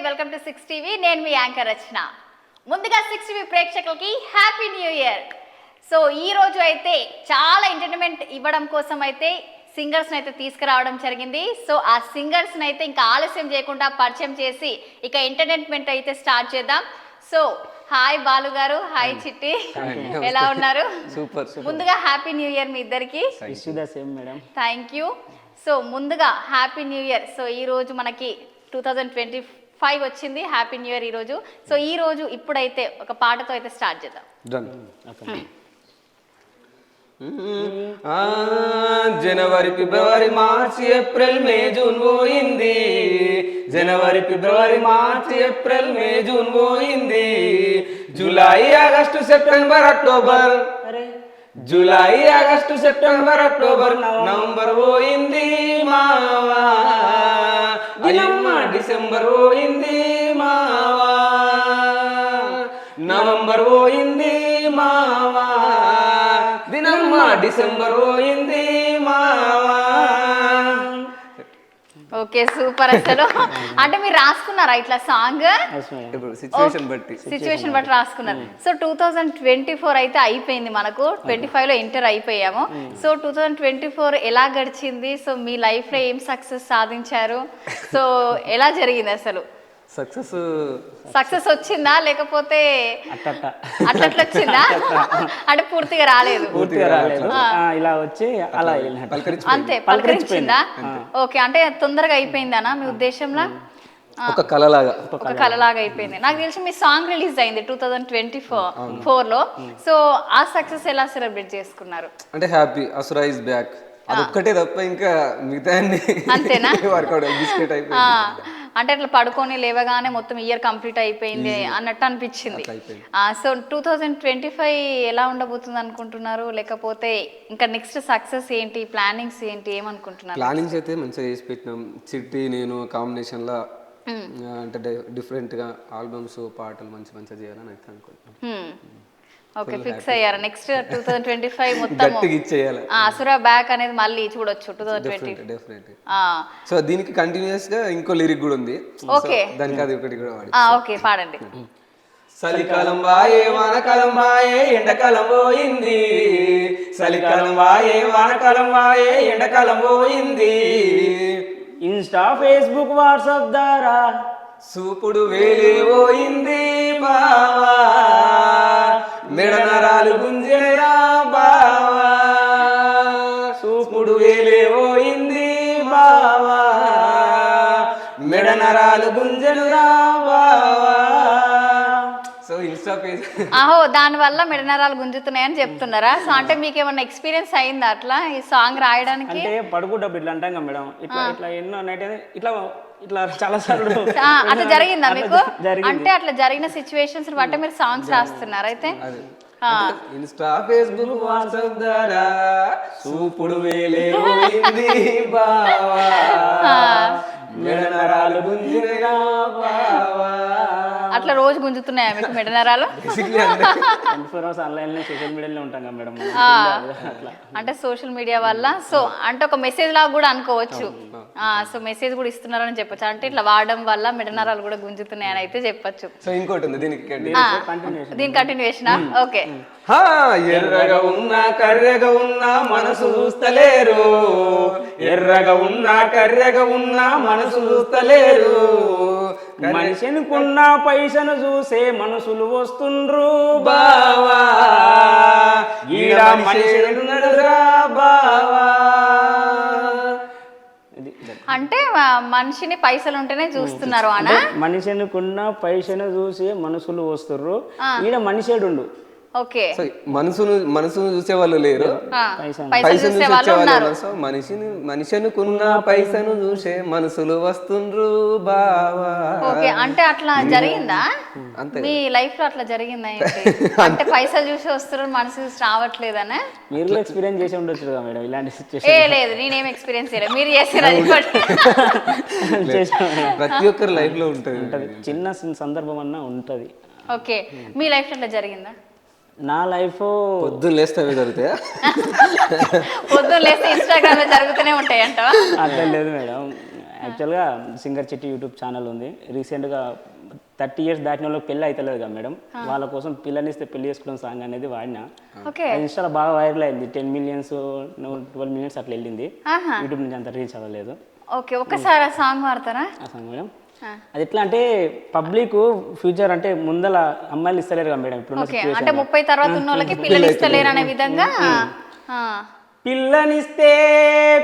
Welcome to 6 TV. నేను మీ anchor రచన. ముందుగా 6 TV ప్రేక్షకులకి హ్యాపీ న్యూ ఇయర్. సో ఈ రోజు అయితే చాలా ఎంటర్టైన్మెంట్ ఇవ్వడం కోసం అయితే సింగర్స్ అయితే తీసుకురావడం జరిగింది. సో ఆ సింగర్స్ అయితే ఇంకా ఆలస్యం చేయకుండా పరిచయం చేసి ఇక ఎంటర్టైన్మెంట్ అయితే స్టార్ట్ చేద్దాం. సో హాయ్ బాలు గారు, హాయ్ చిట్టి, ఎలా ఉన్నారు? సూపర్. ముందుగా హ్యాపీ న్యూ ఇయర్ మీ ఇద్దరికి. Thank you. సో ముందుగా హ్యాపీ న్యూ ఇయర్. సో ఈ రోజు మనకి 2025 వచ్చింది. హ్యాపీ న్యూ ఇయర్ ఈ రోజు. సో ఈ రోజు ఇప్పుడైతే ఒక పాటతో అయితే స్టార్ట్ చేద్దాం. జనవరి ఫిబ్రవరి మార్చి ఏప్రిల్ మే జూన్ పోయింది. జనవరి ఫిబ్రవరి మార్చి ఏప్రిల్ మే జూన్ పోయింది. July August September October, July August September October November పోయింది మావా. అయ్యమ్మ డిసెంబర్ పోయింది మావా. నవంబర్ పోయింది మావా. దినమ్మ డిసెంబర్ పోయింది మావా. Okay, super. అసలు అంటే మీరు రాసుకున్నారా ఇట్లా సాంగ్? సిచ్యువేషన్ బట్టి రాసుకున్నారు. సో 2024 అయితే అయిపోయింది, మనకు 25 లో ఎంటర్ అయిపోయాము. సో 2024 ఎలా గడిచింది? సో మీ లైఫ్ లో ఏం సక్సెస్ సాధించారు? సో ఎలా జరిగింది అసలు? సక్సెస్ వచ్చిందా లేకపోతే అట్లా వచ్చిందా? అంటే పూర్తిగా రాలేదు, ఇలా వచ్చి అలా అంతే పలకరించిందా? ఓకే, అంటే తొందరగా అయిపోయిందనా మీ ఉద్దేశంలో? ఒక కళలాగా అయిపోయింది. నాకు తెలిసి మీ సాంగ్ రిలీజ్ అయింది 2024 లో. సో ఆ సక్సెస్ ఎలా సెలబ్రేట్ చేసుకున్నారు? అంటే హ్యాపీ, అసురా ఇస్ బ్యాక్, అదొక్కటే తప్ప ఇంకా మిగతా అంతేనా? వర్కౌట్ బిస్కెట్ అయిపోయింది. అంటే అట్లా పడుకొని లేవగానే మొత్తం ఇయర్ కంప్లీట్ అయిపోయింది అన్నట్టు అనిపించింది. సో 2025 ఎలా ఉండబోతుంది అనుకుంటున్నారు? లేకపోతే ఇంకా నెక్స్ట్ సక్సెస్ ఏంటి, ప్లానింగ్స్ ఏంటి, ఏమనుకుంటున్నారు? ప్లానింగ్స్ అయితే మంచిగా చేసి పెట్టినాం. చిట్టి నేను కాంబినేషన్ లా అంటే డిఫరెంట్ గా ఆల్బమ్స్ పాటలు మంచిగా చేయాలని అయితే అనుకుంటున్నాం. ఓకే, ఫిక్స్ అయ్యారు. నెక్స్ట్ 2025 మొత్తం అసురా బ్యాక్ అనేది మళ్ళీ చూడొచ్చు 2020. సో దీనికి కంటిన్యూస్ గా ఇంకో లిరిక్ కూడా ఉంది. ఓకే, దానికి అది ఒకటి కూడా వాడి. ఓకే, పాడండి. చలికాలం వాయే వానకాలం వాయే ఎండాకాలం పోయింది. చలికాలం వాయే వానకాలం వాయే ఎండాకాలం పోయింది. ఇన్స్టా ఫేస్బుక్ వాట్సాప్ ద్వారా సూపుడు వేలే పోయింది బావా. మెడనరాలు గుంజరా బావా. సూపుడు వేలే పోయింది బావా. మెడనరాలు గుంజరా బావా. సో ఇన్స్టా పేజ్ ఆహో, దాని వల్ల మెడనరాలు గుంజుతున్నాయని చెప్తున్నారా? సో అంటే మీకు ఏమన్నా ఎక్స్పీరియన్స్ అయిందా అట్లా ఈ సాంగ్ రాయడానికి? అంటే పడుకుంటప్పుడు ఇట్లా అంటాం కదా మేడం, ఇట్లా ఎన్నో నైట్ ఇట్లా ఇట్లా చాలా సార్లు అట్లా జరిగిందా మీకు? అంటే అట్లా జరిగిన సిచ్యువేషన్స్ బట్టి మీరు సాంగ్స్ రాస్తున్నారు అయితే? ఇన్స్టా ఫేస్బుక్ వాట్సాప్ ద్వారా సూపుడు వేలే పోయింది బావా. మెడనరాలు గుంజినగా బావా. అట్లా రోజు గుంజుతున్నాయా మీకు మెడనరాలు? ఆన్లైన్ సోషల్ మీడియాలో ఉంటాం కదా మేడం. అంటే సోషల్ మీడియా వల్ల సో అంటే ఒక మెసేజ్ లాగా కూడా అనుకోవచ్చు. సో మెసేజ్ కూడా ఇస్తున్నారని చెప్పొచ్చు. అంటే ఇట్లా వాడడం వల్ల మెడనరాలు కూడా గుంజుతున్నాయని అయితే చెప్పొచ్చు. సో ఇంకోటి ఉంది దీనికి కంటిన్యూషన్. ఓకే, ఎర్రగా ఉన్నా కర్రెగా ఉన్నా మనసు చూస్తలేరు. ఎర్రగా ఉన్నా కర్రెగా ఉన్నా మనసు చూస్తలేరు. మనిషినికున్న పైసను చూసే మనుషులు వస్తుండ్రు బావా. ఈడ మనిషిరా బావా. అంటే మనిషిని పైసలు ఉంటేనే చూస్తున్నారు అనా? మనిషినికున్న పైసను చూసే మనుషులు వస్తుర్రు, ఈడ మనిషేడుండు. ఓకే, మనసును చూసే వాళ్ళు లేరు, పైసలు చూసే వాళ్ళు ఉన్నారు. సో మనిషినుకున్న పైసను చూసే మనసులు వస్తుండ్రు బావా. ఓకే, అంటే అట్లా జరిగిందా మీ లైఫ్ లో? అట్లా జరిగిందా? అంటే పైసలు చూసి వస్తున్నారు, మనసు చూసి రావట్లేదనే మీరు ఎక్స్పీరియన్స్ చేసి ఉండొచ్చు కదా మేడం ఇలాంటి సిచ్యువేషన్? లేదు, నేనేం ఎక్స్పీరియన్స్ చేయలేదు, మీరు చేసినారు. ప్రతి ఒక్కరి లైఫ్ లో ఉంటది, చిన్న సందర్భం అన్నా ఉంటది. ఓకే, మీ లైఫ్ లో అట్లా జరిగిందా? నా లైఫ్ పొద్దున్న లేస్తే జరుగుతాయా? పొద్దున్న లేస్తే ఇన్స్టాగ్రామ్ లో జరుగుతూనే ఉంటాయి అంటావా? అట్లా లేదు మేడం. యాక్చువల్గా సింగర్ చిట్టి యూట్యూబ్ ఛానల్ ఉంది. రీసెంట్గా 30 years దాటిన వాళ్ళకి పెళ్ళి అవుతలేదు కదా మేడం, వాళ్ళ కోసం పిల్లనిస్తే పెళ్లి చేసుకోవడం సాంగ్ అనేది వాడినా. ఓకే. అది ఇన్స్టాలో బాగా వైరల్ అయింది. 10 millions 12 minutes అట్లా వెళ్ళింది. యూట్యూబ్ నుంచి అంత రీచ్ అవ్వలేదు. ఓకే, ఒక్కసారి ఆ సాంగ్ పాడతారా? ఆ సాంగ్ మేడం అది ఎట్లా అంటే పబ్లిక్ ఫ్యూచర్ అంటే ముందల అమ్మాయిలు ఇస్తలేరు కదా మేడం ఇప్పుడు ఓకే, అంటే 30 తర్వాత ఉన్న వాళ్ళకి పిల్లలు ఇస్తలేరు అనే విధంగా. పిల్లనిస్తే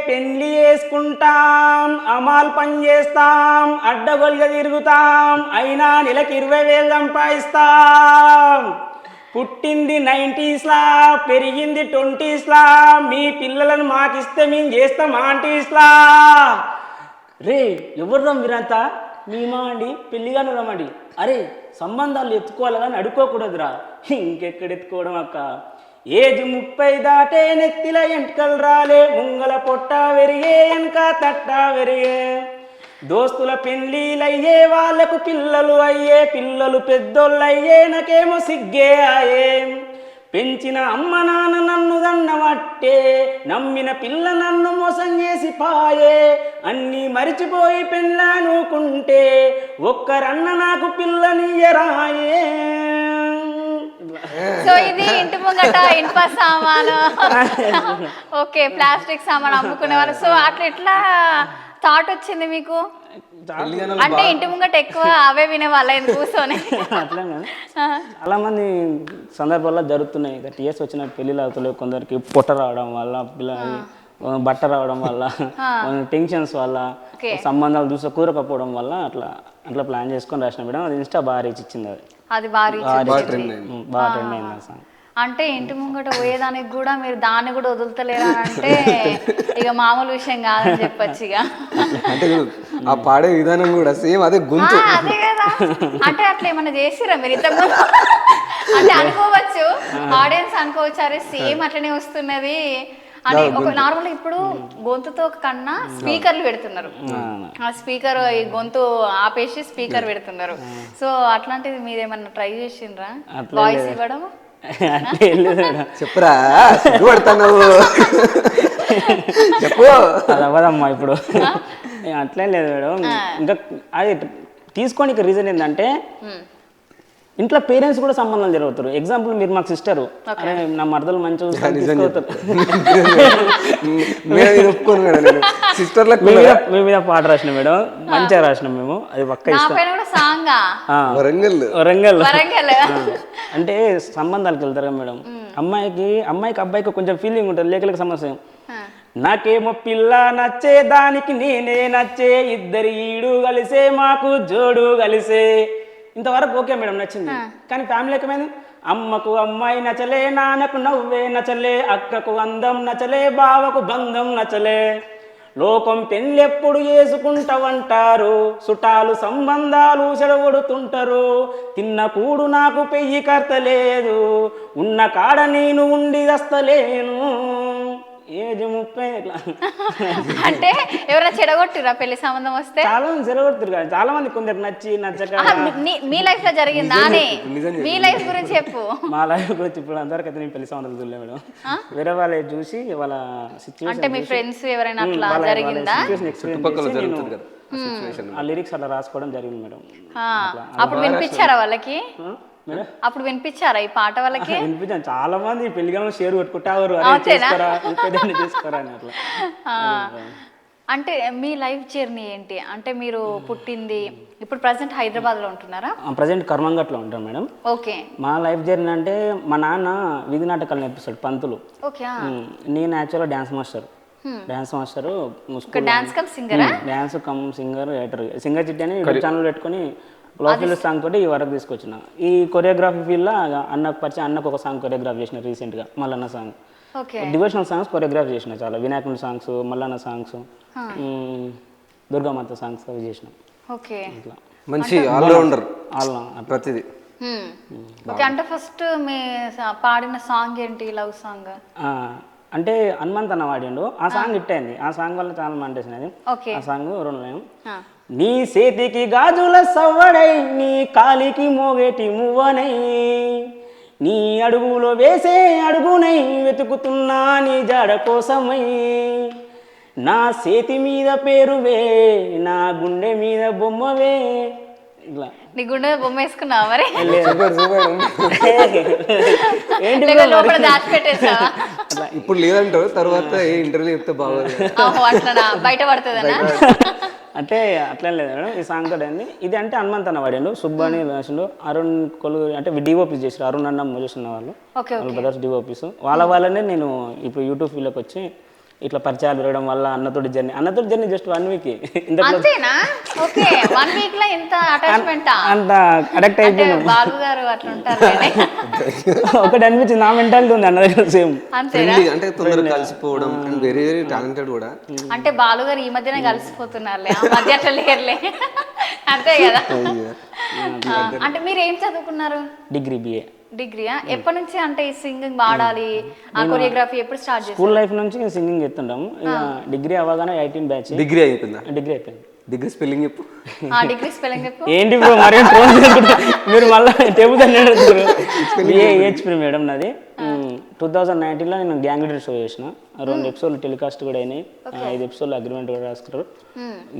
పెళ్లి చేసుకుంటాం, అమాల్ పని చేస్తాం, అడ్డగోలుగా తిరుగుతాం, అయినా నెలకి 20,000 సంపాదిస్తాం. పుట్టింది 90s లా, పెరిగింది 20s లా, మీ పిల్లలను మాకిస్తే మేము చేస్తాం ఆంటీస్ లా. రే ఎవర్రా మీరంతా? మేమా అండి, పెళ్లిగానే రమ్మండి. అరే సంబంధాలు ఎత్తుకోవాలి కానీ అడుక్కోకూడదురా. ఇంకెక్కడ ఎత్తుకోవడం అక్క, ఏజ్ 30 దాటే నెత్తిల ఎంటకలు రాలే, ముంగల పొట్ట వెరిగే వెనక తట్ట వెరిగే. దోస్తుల పెళ్ళిళ్ళయ్యే వాళ్ళకు పిల్లలు అయ్యే, పిల్లలు పెద్దోళ్ళు అయ్యే, నాకేమో సిగ్గే అయ్యే. పెంచిన అమ్మ నాన్న నన్ను దన్నవట్టే, నమ్మిన పిల్ల నన్ను మోసం చేసి పాయే. అన్నీ మరిచిపోయి పెళ్ళానుకుంటే ఒక్కరన్న నాకు పిల్లనియరాయే. సో ఇది ఇంటి ముంగట ఇనుప సామాను, ఓకే, ప్లాస్టిక్ సామాన్ అమ్ముకునేవారు. సో అట్లా ఎట్లా థాట్ వచ్చింది మీకు? అంటే ఇంటి ముంగట ఎక్కువ అవే వినేవాళ్ళ కూర్చొని? అట్లా చాలా మంది సందర్భాల్లో జరుగుతున్నాయి. 30 years వచ్చిన పెళ్ళిళ్ళు అవుతలేవు, కొందరికి పొట్ట రావడం వల్ల, బట్ట రావడం వల్ల, టెన్షన్స్ వల్ల, సంబంధాలు చూసా కూరకపోవడం వల్ల అట్లా అట్లా ప్లాన్ చేసుకొని రాసిన మేడం. అది ఇన్స్టా బాగా రీచ్ ఇచ్చింది. అది బాగా ట్రెండ్ అయింది సాంగ్. అంటే ఇంటి ముంగట పోయేదానికి కూడా మీరు దాన్ని కూడా వదులుతలేరా అంటే ఇక మామూలు విషయం కాదని చెప్పొచ్చు. ఇక అంటే ఆ పాడే విధానం కూడా సేమ్ అదే గొంతు. అదే కదా, అంటే అట్లా ఏమన్నా చేసిరా మీరు ఇంతకుముందు? అంటే అనుకోవచ్చు, ఆడియన్స్ అనుకోవచ్చు, అరే సేమ్ అట్లనే వస్తున్నది అని. ఒక నార్మల్ ఇప్పుడు గొంతుతో కన్నా స్పీకర్లు పెడుతున్నారు, ఆ స్పీకర్ ఈ గొంతు ఆపేసి స్పీకర్ పెడుతున్నారు. సో అట్లాంటిది మీరేమన్నా ట్రై చేసిండ్రా వాయిస్ ఇవ్వడం? చెప్పురా, పడతావు చెప్పు. అది అవ్వదమ్మా ఇప్పుడు, అట్లేం లేదు మేడం. ఇంకా అది తీసుకోనికి రీజన్ ఏంటంటే ఇంట్లో పేరెంట్స్ కూడా సంబంధాలు జరుగుతారు. ఎగ్జాంపుల్ మీరు మాకు సిస్టరు, అరే నా మరదలు మంచిగా మీ మీద పాట రాసిన మేడం, మంచిగా రాసినాం మేము. అది పక్క వరంగల్. అంటే సంబంధాలకు వెళ్తారు కదా మేడం, అమ్మాయికి అబ్బాయికి కొంచెం ఫీలింగ్ ఉంటుంది, లేకలేక సమస్య. నాకేమో పిల్ల నచ్చే, దానికి నేనే నచ్చే, ఇద్దరు ఈడు కలిసే మాకు జోడు కలిసే. ఇంతవరకు ఓకే మేడం, నచ్చింది. కానీ ఫ్యామిలీ ఏమైంది, అమ్మకు అమ్మాయి నచ్చలే, నాన్నకు నవ్వే నచ్చలే, అక్కకు అందం నచ్చలే, బావకు బంధం నచ్చలే. లోకం పెళ్ళెప్పుడు చేసుకుంటావంటారు, చుట్టాలు సంబంధాలు చెడగొడుతుంటారు. తిన్న కూడు నాకు పెయ్యి కర్తలేదు, ఉన్న కాడ నేను ఉండి వస్తలేను. ఏజ్ 30 ఇట్లా. అంటే ఎవరైనా చెడగొట్టిరా పెళ్లి సంబంధం వస్తే? చాలా మంది చెడగొడుతురు కదా, చాలా మంది కొందరు నచ్చి నచ్చక. మీ లైఫ్ లో జరిగిందా? మీ లైఫ్ గురించి చెప్పు. మా లైఫ్ గురించి ఇప్పుడు అందరికైతే నేను పెళ్లి సంబంధాలు చూడలే మేడం, వేరే వాళ్ళే చూసి వాళ్ళ సిచ్యువేషన్. అంటే మీ ఫ్రెండ్స్ ఎవరైనా అట్లా జరిగిందా? ఆ లిరిక్స్ అట్లా రాసుకోవడం జరిగింది మేడం. అప్పుడు వినిపించారా వాళ్ళకి? అప్పుడు వినిపించారా ఈ పాట వాళ్ళకి? వినిపించాను. చాలా మంది పెళ్లిగా షేర్ కొట్టుకుంటారు, చేసుకోరా అని అట్లా. అంటే మీ లైఫ్ జర్నీ ఏంటి? అంటే మీరు పుట్టింది ఇప్పుడు ప్రజెంట్ హైదరాబాద్ లో ఉంటున్నారా? ప్రజెంట్ కర్మంగట్లో ఉంటాం మేడం. ఓకే. మా లైఫ్ జర్నీ అంటే మా నాన్న వీధి నాటకాలు నేర్పిస్తాడు, పంతులు. ఓకే. నేను యాక్చువల్గా dance master. Dance come singer, singer చిట్టి అని యూట్యూబ్ ఛానల్ పెట్టుకుని లోకల్ సాంగ్ తోటి ఈ వరకు తీసుకొచ్చిన. ఈ కొరియోగ్రఫీ ఫీల్డ్లో అన్నకు పరిచయం, అన్నకు ఒక సాంగ్ కొరియోగ్రాఫ్ చేసిన రీసెంట్గా, Mallanna song. Devotional songs choreograph చేసిన చాలా, వినాయకుని songs, Mallanna songs, Durgamata songs అవి చేసిన. మంచి ఆల్రౌండర్ ప్రతిదీ. అంటే ఫస్ట్ మీ పాడిన సాంగ్ ఏంటి? లవ్ సాంగ్ అంటే హనుమంత్ అన్న వాడిండు, ఆ సాంగ్ హిట్ అయింది. ఆ సాంగ్ వల్ల చాలా మంటేసినది. ఆ సాంగ్ 2 లైన్. నీ చేతికి గాజుల సవ్వడై, నీ కాలికి మోగేటి మువ్వనై, నీ అడుగులో వేసే అడుగునై, వెతుకుతున్నా నీ జాడ కోసమై. నా చేతి మీద పేరువే నా గుండె మీద బొమ్మవే ఇట్లా నీ గుండె బొమ్మ వేసుకున్నావా మరి సూపర్ సూపర్ ఏంటి లేక లోపల దాచిపెట్టేసావా అట్లా ఇప్పుడు లేదంటారు, తర్వాత ఏ ఇంటర్వ్యూ చెప్తే బాగోదు. ఆహో అట్లా బయట పడుతుందనా అంటే అట్లా లేదు మేడం. ఈ సాంగ్ తోటి అండి ఇది అంటే హనుమంత్ అన్న వాడాడు, సుబ్బని రాసిండు, అరుణ్ కొలు అంటే డిఓపీస్ చేసారు, అరుణ్ అన్న చేసిన వాళ్ళు, ఓకే వాళ్ళ బ్రదర్స్ డిఓపీస్. వాళ్ళనే నేను ఇప్పుడు యూట్యూబ్ ఫీల్డ్కి వచ్చి ఇట్లా పరిచయాలు పెరగడం వల్ల అన్నతోటి జర్నీ జస్ట్ 1 వీక్ అంతేనా? ఓకే 1 వీక్ లో ఇంత అటాచ్మెంటా? అంత అడక్ట్ అంటే అయిపోయాను. బాలు గారు అట్లా ఉంటారు ఒకటి అనిపించింది, నా మెంటాలిటీ ఉంది అన్న దగ్గర సేమ్. అంతేనా? Friendly, అంటే తొందరగా కలిసిపోవడం అండ్ వెరీ వెరీ టాలెంటెడ్ కూడా. అంటే బాలు గారు ఈ మధ్యనే కలిసిపోతున్నారులే, ఆ మధ్య అట్లా లేరులే. అంతే కదా. అంటే మీరు ఏం చదువుకున్నారు? Degree BA. డిగ్రీయా? ఎప్పటి నుంచి అంటే ఈ సింగింగ్ పాడాలి, ఆ కొరియోగ్రఫీ ఎప్పుడు స్టార్ట్ చేశారు? స్కూల్ లైఫ్ నుంచి సింగింగ్ చేస్తుంటాము. ఇక డిగ్రీ అవ్వగానే 18 బ్యాచ్ డిగ్రీ అయిపోయిందా? డిగ్రీ అయిపోయింది. డిగ్రీ స్పెల్లింగ్ చెప్పు. డిగ్రీ స్పెల్లింగ్ చెప్పు. ఏంటి బ్రో మరి ట్రోల్ చేసుకుంటారు మీరు మళ్ళీ టేబుల్ అన్నాడు. ఏహెచ్పి మేడం నాది. 2019లో నేను గ్యాంగ్ లీడర్ షో చేసిన, 2 ఎపిసోడ్లు టెలికాస్ట్ కూడా అయినాయి, 5 ఎపిసోడ్లు అగ్రిమెంట్ కూడా రాసుకున్నారు.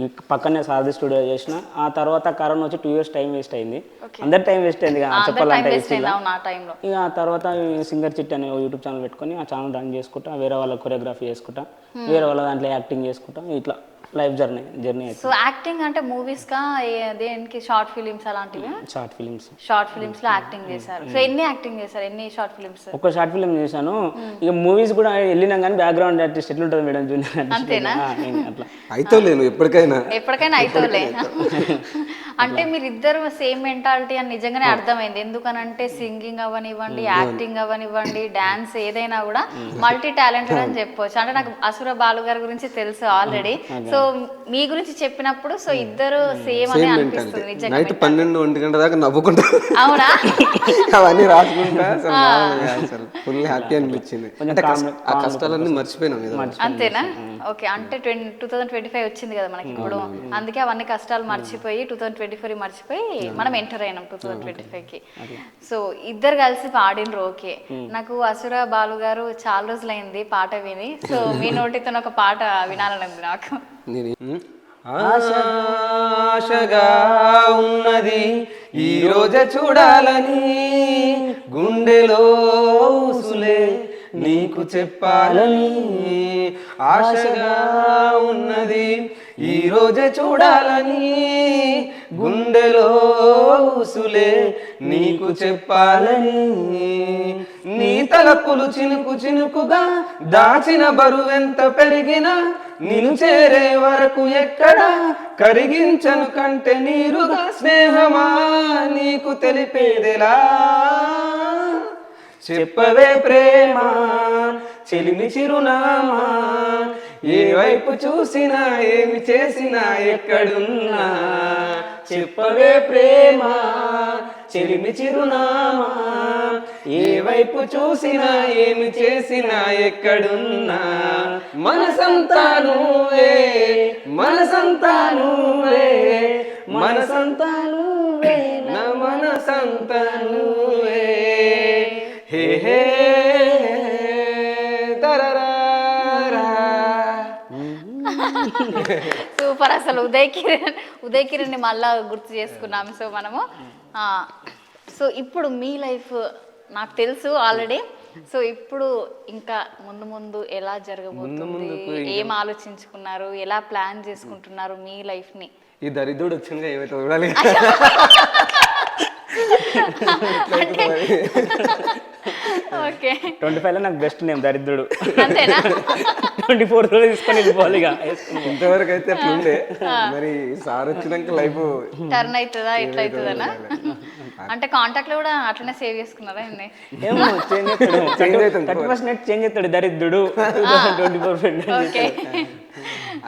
ఈ పక్కనే సారథి స్టూడియో చేసిన. ఆ తర్వాత కరోనా వచ్చి 2 years టైం వేస్ట్ అయింది, అందరి టైం వేస్ట్ అయింది చెప్పాలంటే. ఇక ఆ తర్వాత సింగర్ చిట్ అనే యూట్యూబ్ ఛానల్ పెట్టుకొని ఆ ఛానల్ రన్ చేసుకుంటా, వేరే వాళ్ళ కొరియోగ్రఫీ చేసుకుంటా, వేరే వాళ్ళ దాంట్లో యాక్టింగ్ చేసుకుంటా, ఇట్లా లైఫ్ జర్నీ అయితే. సో యాక్టింగ్ అంటే మూవీస్ కా దేనికి? షార్ట్ ఫిలిమ్స్ అలాంటివి? Short films. షార్ట్ ఫిలిమ్స్ లో యాక్టింగ్ చేశారు. సో ఎన్ని యాక్టింగ్ చేశారు? ఎన్ని షార్ట్ ఫిలిమ్స్? ఒక షార్ట్ ఫిలిం చేశాను. ఇక మూవీస్ కూడా వెళ్ళినా కానీ బ్యాక్గ్రౌండ్ ఆర్టిస్ట్ ఎట్లుంటుంది మేడం, జూనియర్ అంతేనా? అట్లా అయితే నేను ఎప్పటికైనా అయితోలే. అంటే మీరు ఇద్దరు సేమ్ మెంటాలిటీ అని నిజంగానే అర్థమైంది. ఎందుకనంటే సింగింగ్ అవనివ్వండి, యాక్టింగ్ అవనివ్వండి, డాన్స్ ఏదైనా కూడా మల్టీ టాలెంటెడ్ అని చెప్పొచ్చు. అంటే నాకు అసుర బాలు గారి గురించి తెలుసు ఆల్రెడీ. సో మీ గురించి చెప్పినప్పుడు సో ఇద్దరు సేమ్ అని అనిపిస్తుంది నిజంగా. నైట్ 12-1 గంట దాకా నవ్వుకుంటా, అవునా? అవన్నీ రాసుకుంటా, అసలు ఫుల్ హ్యాపీ అనిపించింది. అంటే ఆ కష్టాలన్నీ మర్చిపోయినాం కదా. అంతేనా? ఓకే. అంటే 2025 వచ్చింది కదా మనకి ఇప్పుడు, అందుకే అవన్నీ కష్టాలు మర్చిపోయి 2024 మర్చిపోయి మనం ఎంటర్ అయినాం 2025కి. సో ఇద్దరు కలిసి పాడినరు. ఓకే, నాకు అసుర బాలు గారు చాలా రోజులైంది పాట విని. సో మీ నోటితో ఒక పాట వినాలని ఉంది నాకు. ఆశగా ఉన్నది ఈ రోజే చూడాలని, గుండెలో ఊసులే నీకు చెప్పాలని. ఆశగా ఉన్నది ఈ రోజే చూడాలని, గుండెలో ఊసులే నీకు చెప్పాలని. నీ తలపులు చినుకు చినుకుగా దాచిన బరువెంత పెరిగినా, నిన్ను చేరే వరకు ఎక్కడ కరిగించను కంటే నీరుగా. స్నేహమా నీకు తెలిపేదెలా, చెప్పవే ప్రేమ చెలిమి చిరునామా. ఏ వైపు చూసినా ఏమి చేసినా ఎక్కడున్నా, చెప్పవే ప్రేమ చెలిమి చిరునామా. ఏ వైపు చూసినా ఏమి చేసినా ఎక్కడున్నా, మనసంతా నువ్వే, మనసంతా నువ్వే, మనసంతా నువ్వే, నా మనసంతా నువ్వే. హే హే సూపర్. అసలు ఉదయ్ కిరణ్ మళ్ళా గుర్తు చేసుకున్నాము. సో మనము సో ఇప్పుడు మీ లైఫ్ నాకు తెలుసు ఆల్రెడీ. సో ఇప్పుడు ఇంకా ముందు ముందు ఎలా జరగబోతుంది, ఏం ఆలోచించుకున్నారు, ఎలా ప్లాన్ చేసుకుంటున్నారు మీ లైఫ్ ని? ఈ దరిద్రుడు వచ్చిందిగా ఏమైతే చూడాలి. ఓకే 25లో నాకు బెస్ట్ నేమ్ దరిద్రుడు. అంతేనా? 24 తీసుకొని వెళ్ళిపోవాలి. ఇంతవరకు అయితే అట్లుండే, మరి సార్ వచ్చినాక లైఫ్ టర్న్ అవుతుందా ఎట్లా అవుతుందనా? అంటే కాంటాక్ట్ లో కూడా అట్లనే సేవ్ చేసుకున్నారా? ఏమో చేంజ్ చేస్తాడు, 31st నైట్ చేంజ్ చేస్తాడు దరిద్రుడు 24 ఓకే.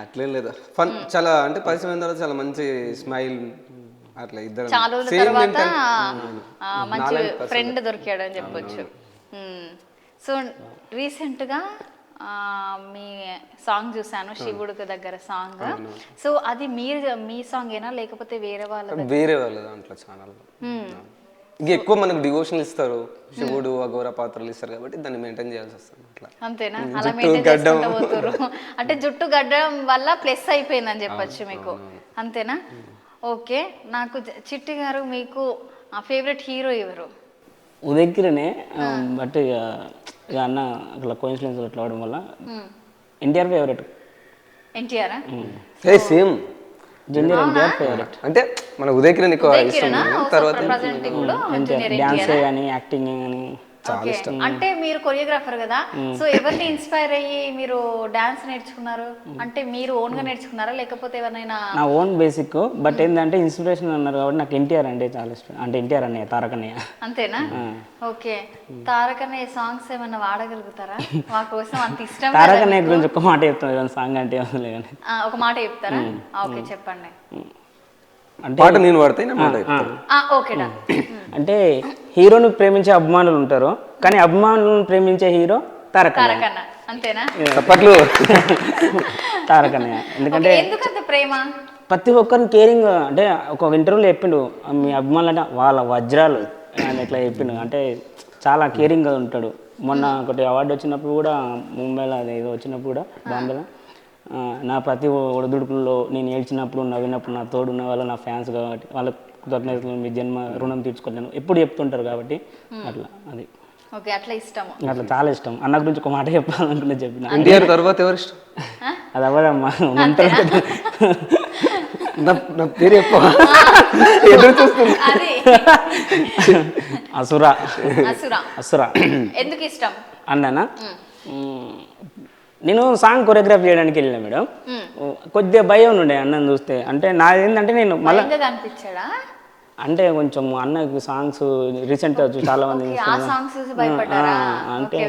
అట్లేం లేదు, ఫన్ చాలా. అంటే పరిచయం తర్వాత చాలా మంచి స్మైల్, అట్లా ఇద్దరు చాలా రోజుల తర్వాత మంచి ఫ్రెండ్ దొరికాడు అని చెప్పొచ్చు. సో రీసెంట్గా మీ సాంగ్ చూసాను, శివుడికి దగ్గర సాంగ్. సో అది మీ సాంగ్ ఏనా లేకపోతే వేరే వాళ్ళ? వేరే వాళ్ళ దాంట్లో ఛానల్. ఇంక ఎక్కువ మనకు డివోషన్ ఇస్తారు, శివుడు అఘోర పాత్రలు ఇస్తారు కాబట్టి దాన్ని మెయింటైన్ చేయాల్సి వస్తుంది అట్లా. అంతేనా? అలా మెయింటైన్ చేసుకుంటూ పోతారు. అంటే జుట్టు గడ్డం వల్ల ప్లస్ అయిపోయిందని చెప్పొచ్చు మీకు, అంతేనా? ఓకే, నాకు చిట్టి గారు మీకు ఫేవరెట్ హీరో ఎవరు? ఉదయకిరణే, బట్ ఇక అన్న అట్లా కోయిన్సిడెన్స్ అట్లా అవడం వల్ల NTR favourite. NTR same junior NTR favourite. అంటే మన ఉదయకిరణ్ ఎక్కువ ఇష్టం. తర్వాత డాన్స్ కానీ యాక్టింగ్ కానీ చాలా ఇష్టం. అంటే మీరు కొరియోగ్రాఫర్ కదా, సో ఎవరిని ఇన్స్పైర్ అయ్యి మీరు డాన్స్ నేర్చుకున్నారు? అంటే మీరు ఓన్ గా నేర్చుకున్నారా లేకపోతే ఎవరైనా? నా ఓన్ బేసిక్, బట్ ఏంటంటే ఇన్స్పిరేషన్ అన్నారు కాబట్టి నాకు ఎన్టీఆర్ అంటే చాలా ఇష్టం. అంటే ఎన్టీఆర్ అన్నయ్య, తారక అన్నయ్య. అంతేనా? ఓకే, తారక అన్నయ్య సాంగ్స్ ఏమైనా వాడగలుగుతారా? మా కోసం అంత ఇష్టం. తారక అన్నయ్య గురించి ఒక మాట చెప్తాను, సాంగ్ అంటే ఒక మాట చెప్తారా? ఓకే చెప్పండి. అంటే పాట నేను వాడతాయి. అంటే హీరోని ప్రేమించే అభిమానులు ఉంటారు, కానీ అభిమానులను ప్రేమించే హీరో తారక అన్నయ్య. అంతేనా? తప్పట్లు తారక అన్నయ్య. ఎందుకంటే ఎందుకంత ప్రేమ? ప్రతి ఒక్కరిని కేరింగ్. అంటే ఒక ఇంటర్వ్యూలో చెప్పిండు, మీ అభిమానులు అంటే వాళ్ళ వజ్రాలు అని ఇట్లా చెప్పిండు. అంటే చాలా కేరింగ్గా ఉంటాడు. మొన్న ఒకటి అవార్డు వచ్చినప్పుడు కూడా, ముంబైలో అది ఏదో వచ్చినప్పుడు కూడా, బాంబేలో, నా ప్రతి ఒడిదుడుకుల్లో నేను ఏడ్చినప్పుడు నవ్వినప్పుడు నా తోడున్న వాళ్ళు నా ఫ్యాన్స్ కాబట్టి వాళ్ళ కృతజ్ఞతలు, మీ జన్మ రుణం తీర్చుకోలేను ఎప్పుడు చెప్తుంటారు కాబట్టి అట్లా. అది ఓకే, అట్లా ఇష్టం. అట్లా చాలా ఇష్టం. అన్న గురించి ఒక మాట చెప్పాలనుకునే చెప్పిన. ఎన్టీఆర్ తర్వాత ఎవరు ఇష్టం? అది అవ్వదమ్మా, నా పేరు ఎదురు చూస్తుంది. అసురా. అసురా ఎందుకు ఇష్టం అన్నానా? నేను సాంగ్ కొరియోగ్రాఫ్ చేయడానికి వెళ్ళినా మేడం. కొద్దిగా భయం ఉండే అన్నని చూస్తే. అంటే నాది ఏంటంటే నేను మళ్ళీ కనిపించాడా అంటే కొంచెం అన్నకి సాంగ్స్ రీసెంట్గా చాలా మంది అంటే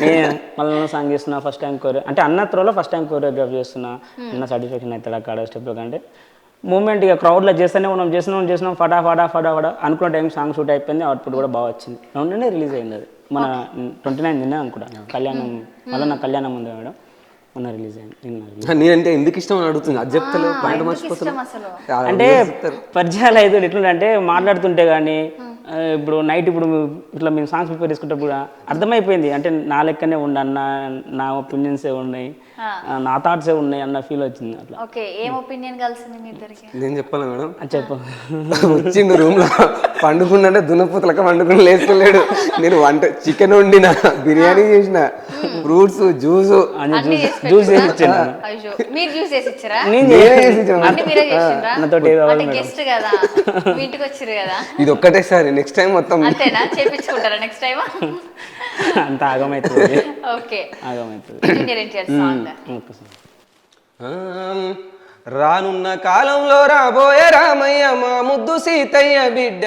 నేను మళ్ళీ సాంగ్ చేస్తున్నా ఫస్ట్ టైం అంటే అన్న త్రోలో ఫస్ట్ టైం కొరియోగ్రాఫ్ చేస్తున్నా. అన్న సాటిస్ఫాక్షన్ అవుతాడు అక్కడ స్టెప్లో కంటే మూమెంట్ ఇక క్రౌడ్లో చేస్తూనే చేస్తున్నాం ఫడా అనుకున్న టైం సాంగ్ షూట్ అయిపోయింది. అవుట్పుట్ కూడా బాగా వచ్చింది. రెండునే రిలీజ్ అయింది. అది మన 29 నిన్న అనుకుంటా, కళ్యాణం మళ్ళీ నా కళ్యాణం ఉంది మేడం, మొన్న రిలీజ్ అయింది. నేనంటే ఎందుకు ఇష్టం అని అడుగుతుంది, అది చెప్తలే పాయింట్ మర్చిపోతున్నా. అంటే పరిచయాలు అయితే ఎట్లుంటే మాట్లాడుతుంటే కానీ ఇప్పుడు నైట్ ఇప్పుడు ఇట్లా మేము సాంగ్స్ ప్రిపేర్ చేసుకుంటప్పుడు అర్థమైపోయింది. అంటే నా లెక్కనే ఉండి అన్న, నా ఒపీనియన్సే ఉన్నాయి, నా థాట్సే ఉన్నాయి అన్న ఫీల్ వచ్చింది. అట్లా. ఓకే, ఏం ఒపీనియన్ కలిసింది మీ ఇద్దరికి? నేను చెప్పాలా మేడం? చెప్పు. వచ్చిండు రూమ్ లో పండుకుంటే దున్నపోతలక పండుకుని లేచుకోలేడు. నేను చికెన్ వండిన, బిర్యానీ చేసిన, ఫ్రూట్స్ జ్యూస్ జ్యూస్ చేసి ఇచ్చాను. మీరు జ్యూస్ చేసి ఇచ్చారా? గెస్ట్ కదా, ఇంటికి వచ్చారు కదా. ఇది ఒక్కటేసారి, నెక్స్ట్ టైం మొత్తం అంతేనా? చేపించుకుంటారా నెక్స్ట్ టైం? అంత ఆగమవుతుంది. ఓకే, ఆగమవుతుంది. రానున్న కాలంలో రాబోయే రామయ్య మా ముద్దు సీతయ్య బిడ్డ,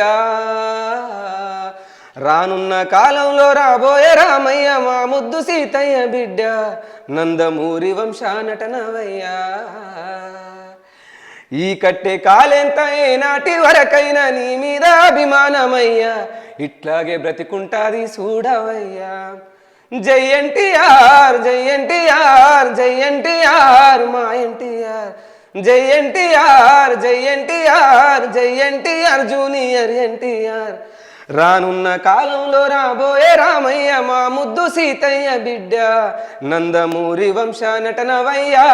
రానున్న కాలంలో రాబోయే రామయ్య మా ముద్దు సీతయ్య బిడ్డ, నందమూరి వంశానటనవయ్యా. ఈ కట్టె కాలెంత ఏనాటి వరకైనా నీ మీద అభిమానమయ్యా, ఇట్లాగే బ్రతికుంటాది చూడవయ్యా. జై ఎన్టీఆర్, జై ఎన్టీఆర్, జై ఎన్టీఆర్ మా ఎన్టీఆర్, జై ఎన్టీఆర్, జై ఎన్టీఆర్, జై ఎన్టీఆర్ జూనియర్ ఎన్టీఆర్. రానున్న కాలంలో రాబోయే రామయ్య మా ముద్దు సీతయ్య బిడ్డ, నందమూరి వంశానటనవయ్యా.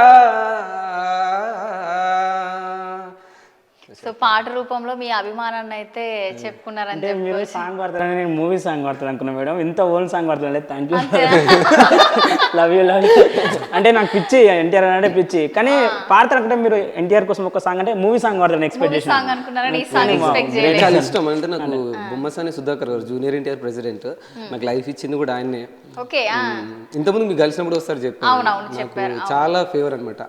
సో పాట రూపంలో మీ అభిమానాన్ని అయితే చెప్పుకున్నారని మీరు సాంగ్ పాడతారని నేను మూవీ సాంగ్ పాడతాను అనుకున్నా మేడం. ఇంత ఓన్ సాంగ్ పాడతాను. Thank you, love you. అంటే నాకు పిచ్చి ఎన్టీఆర్ అంటే పిచ్చి, కానీ పాడతారంటే మీరు ఎన్టీఆర్ కోసం ఒక సాంగ్ అంటే మూవీ సాంగ్ పాడతాను ఎక్స్పెక్టేషన్. చాలా ఇష్టం. అంటే నాకు బొమ్మసాని సుధాకర్ గారు జూనియర్ ఎన్టీఆర్ ప్రెసిడెంట్, నాకు లైఫ్ ఇచ్చింది కూడా ఆయన్నే. ఇంతకుముందు మీకు కలిసినప్పుడు ఒకసారి చెప్పాను, నాకు చాలా ఫేవర్ అనమాట.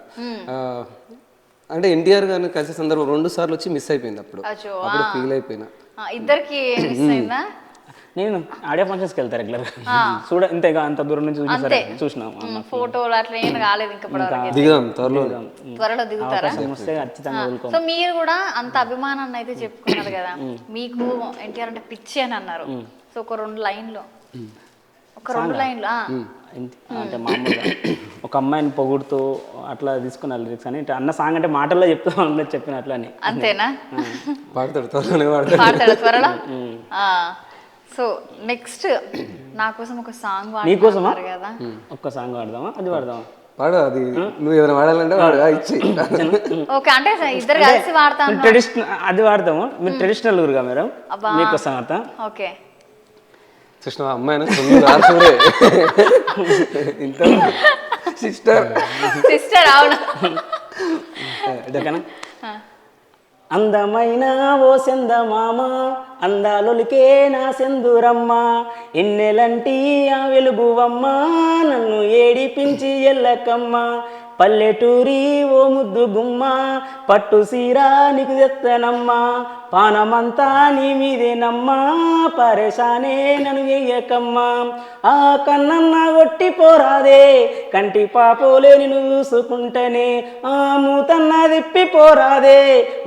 అంటే ఎన్టీఆర్ గారిని కలిసే సందర్భం 2 సార్లు వచ్చి మిస్ అయిపోయింది. అప్పుడు ఫీల్ అయిపోయినా. ఇద్దరికి నేను ఆడియో ఫంక్షన్స్కి వెళ్తాను రెగ్యులర్గా. ఇంత అంత దూరం నుంచి చూసినాం. ఫోటోలు అట్లా ఏం రాలేదు, ఇంకా దిగుదాం త్వరలో దిగుతారా? సో మీరు కూడా అంత అభిమానాన్ని అయితే చెప్పుకున్నారు కదా, మీకు ఎన్టీఆర్ అంటే పిచ్చి అని అన్నారు. సో ఒక 2 లైన్లో ఒక 2 లైన్లు అంటే మామూలుగా ఒక అమ్మాయిని పొగుడుతూ అట్లా తీసుకున్న లిరిక్స్ అని అన్న సాంగ్ అంటే మాటల్లో చెప్తా ఉండదు చెప్పినట్లు అని. అంతేనా? పాడతాడు త్వరలోనే పాడతాడు. పాడతాడు త్వరలో. సో నెక్స్ట్ నా కోసం ఒక సాంగ్ నీకోసమా కదా. ఒక్క సాంగ్ పాడదామా? అది పాడదామా? పాడు. అది నువ్వు ఏమైనా వాడాలంటే వాడు ఇచ్చి. ఓకే, అంటే ఇద్దరు కలిసి వాడతాను. ట్రెడిషనల్ అది వాడతాము. మీరు ట్రెడిషనల్ ఊరుగా మేడం, మీకోసం వాడతా. ఓకే కృష్ణ అమ్మాయినా చూడే ఇంత సిస్టర్ సిస్టర్ అవును. అందమైన ఓ సెందమామ అందాలొలికే నా సెందురమ్మ ఎన్నెలంటి ఆ వెలుగువమ్మ నన్ను ఏడిపించి ఎల్లకమ్మ పల్లెటూరి ఓ ముద్దు గుమ్మ పట్టు సీరా నీకు తెత్తనమ్మా పానమంతా నీ మీదేనమ్మా పరేషానే నన్ను ఎయ్యకమ్మా ఆ కన్నన్న కొట్టి పోరాదే కంటి పాపోలే నిన్ను చూసుకుంటేనే ఆ మూతన్న తిప్పి పోరాదే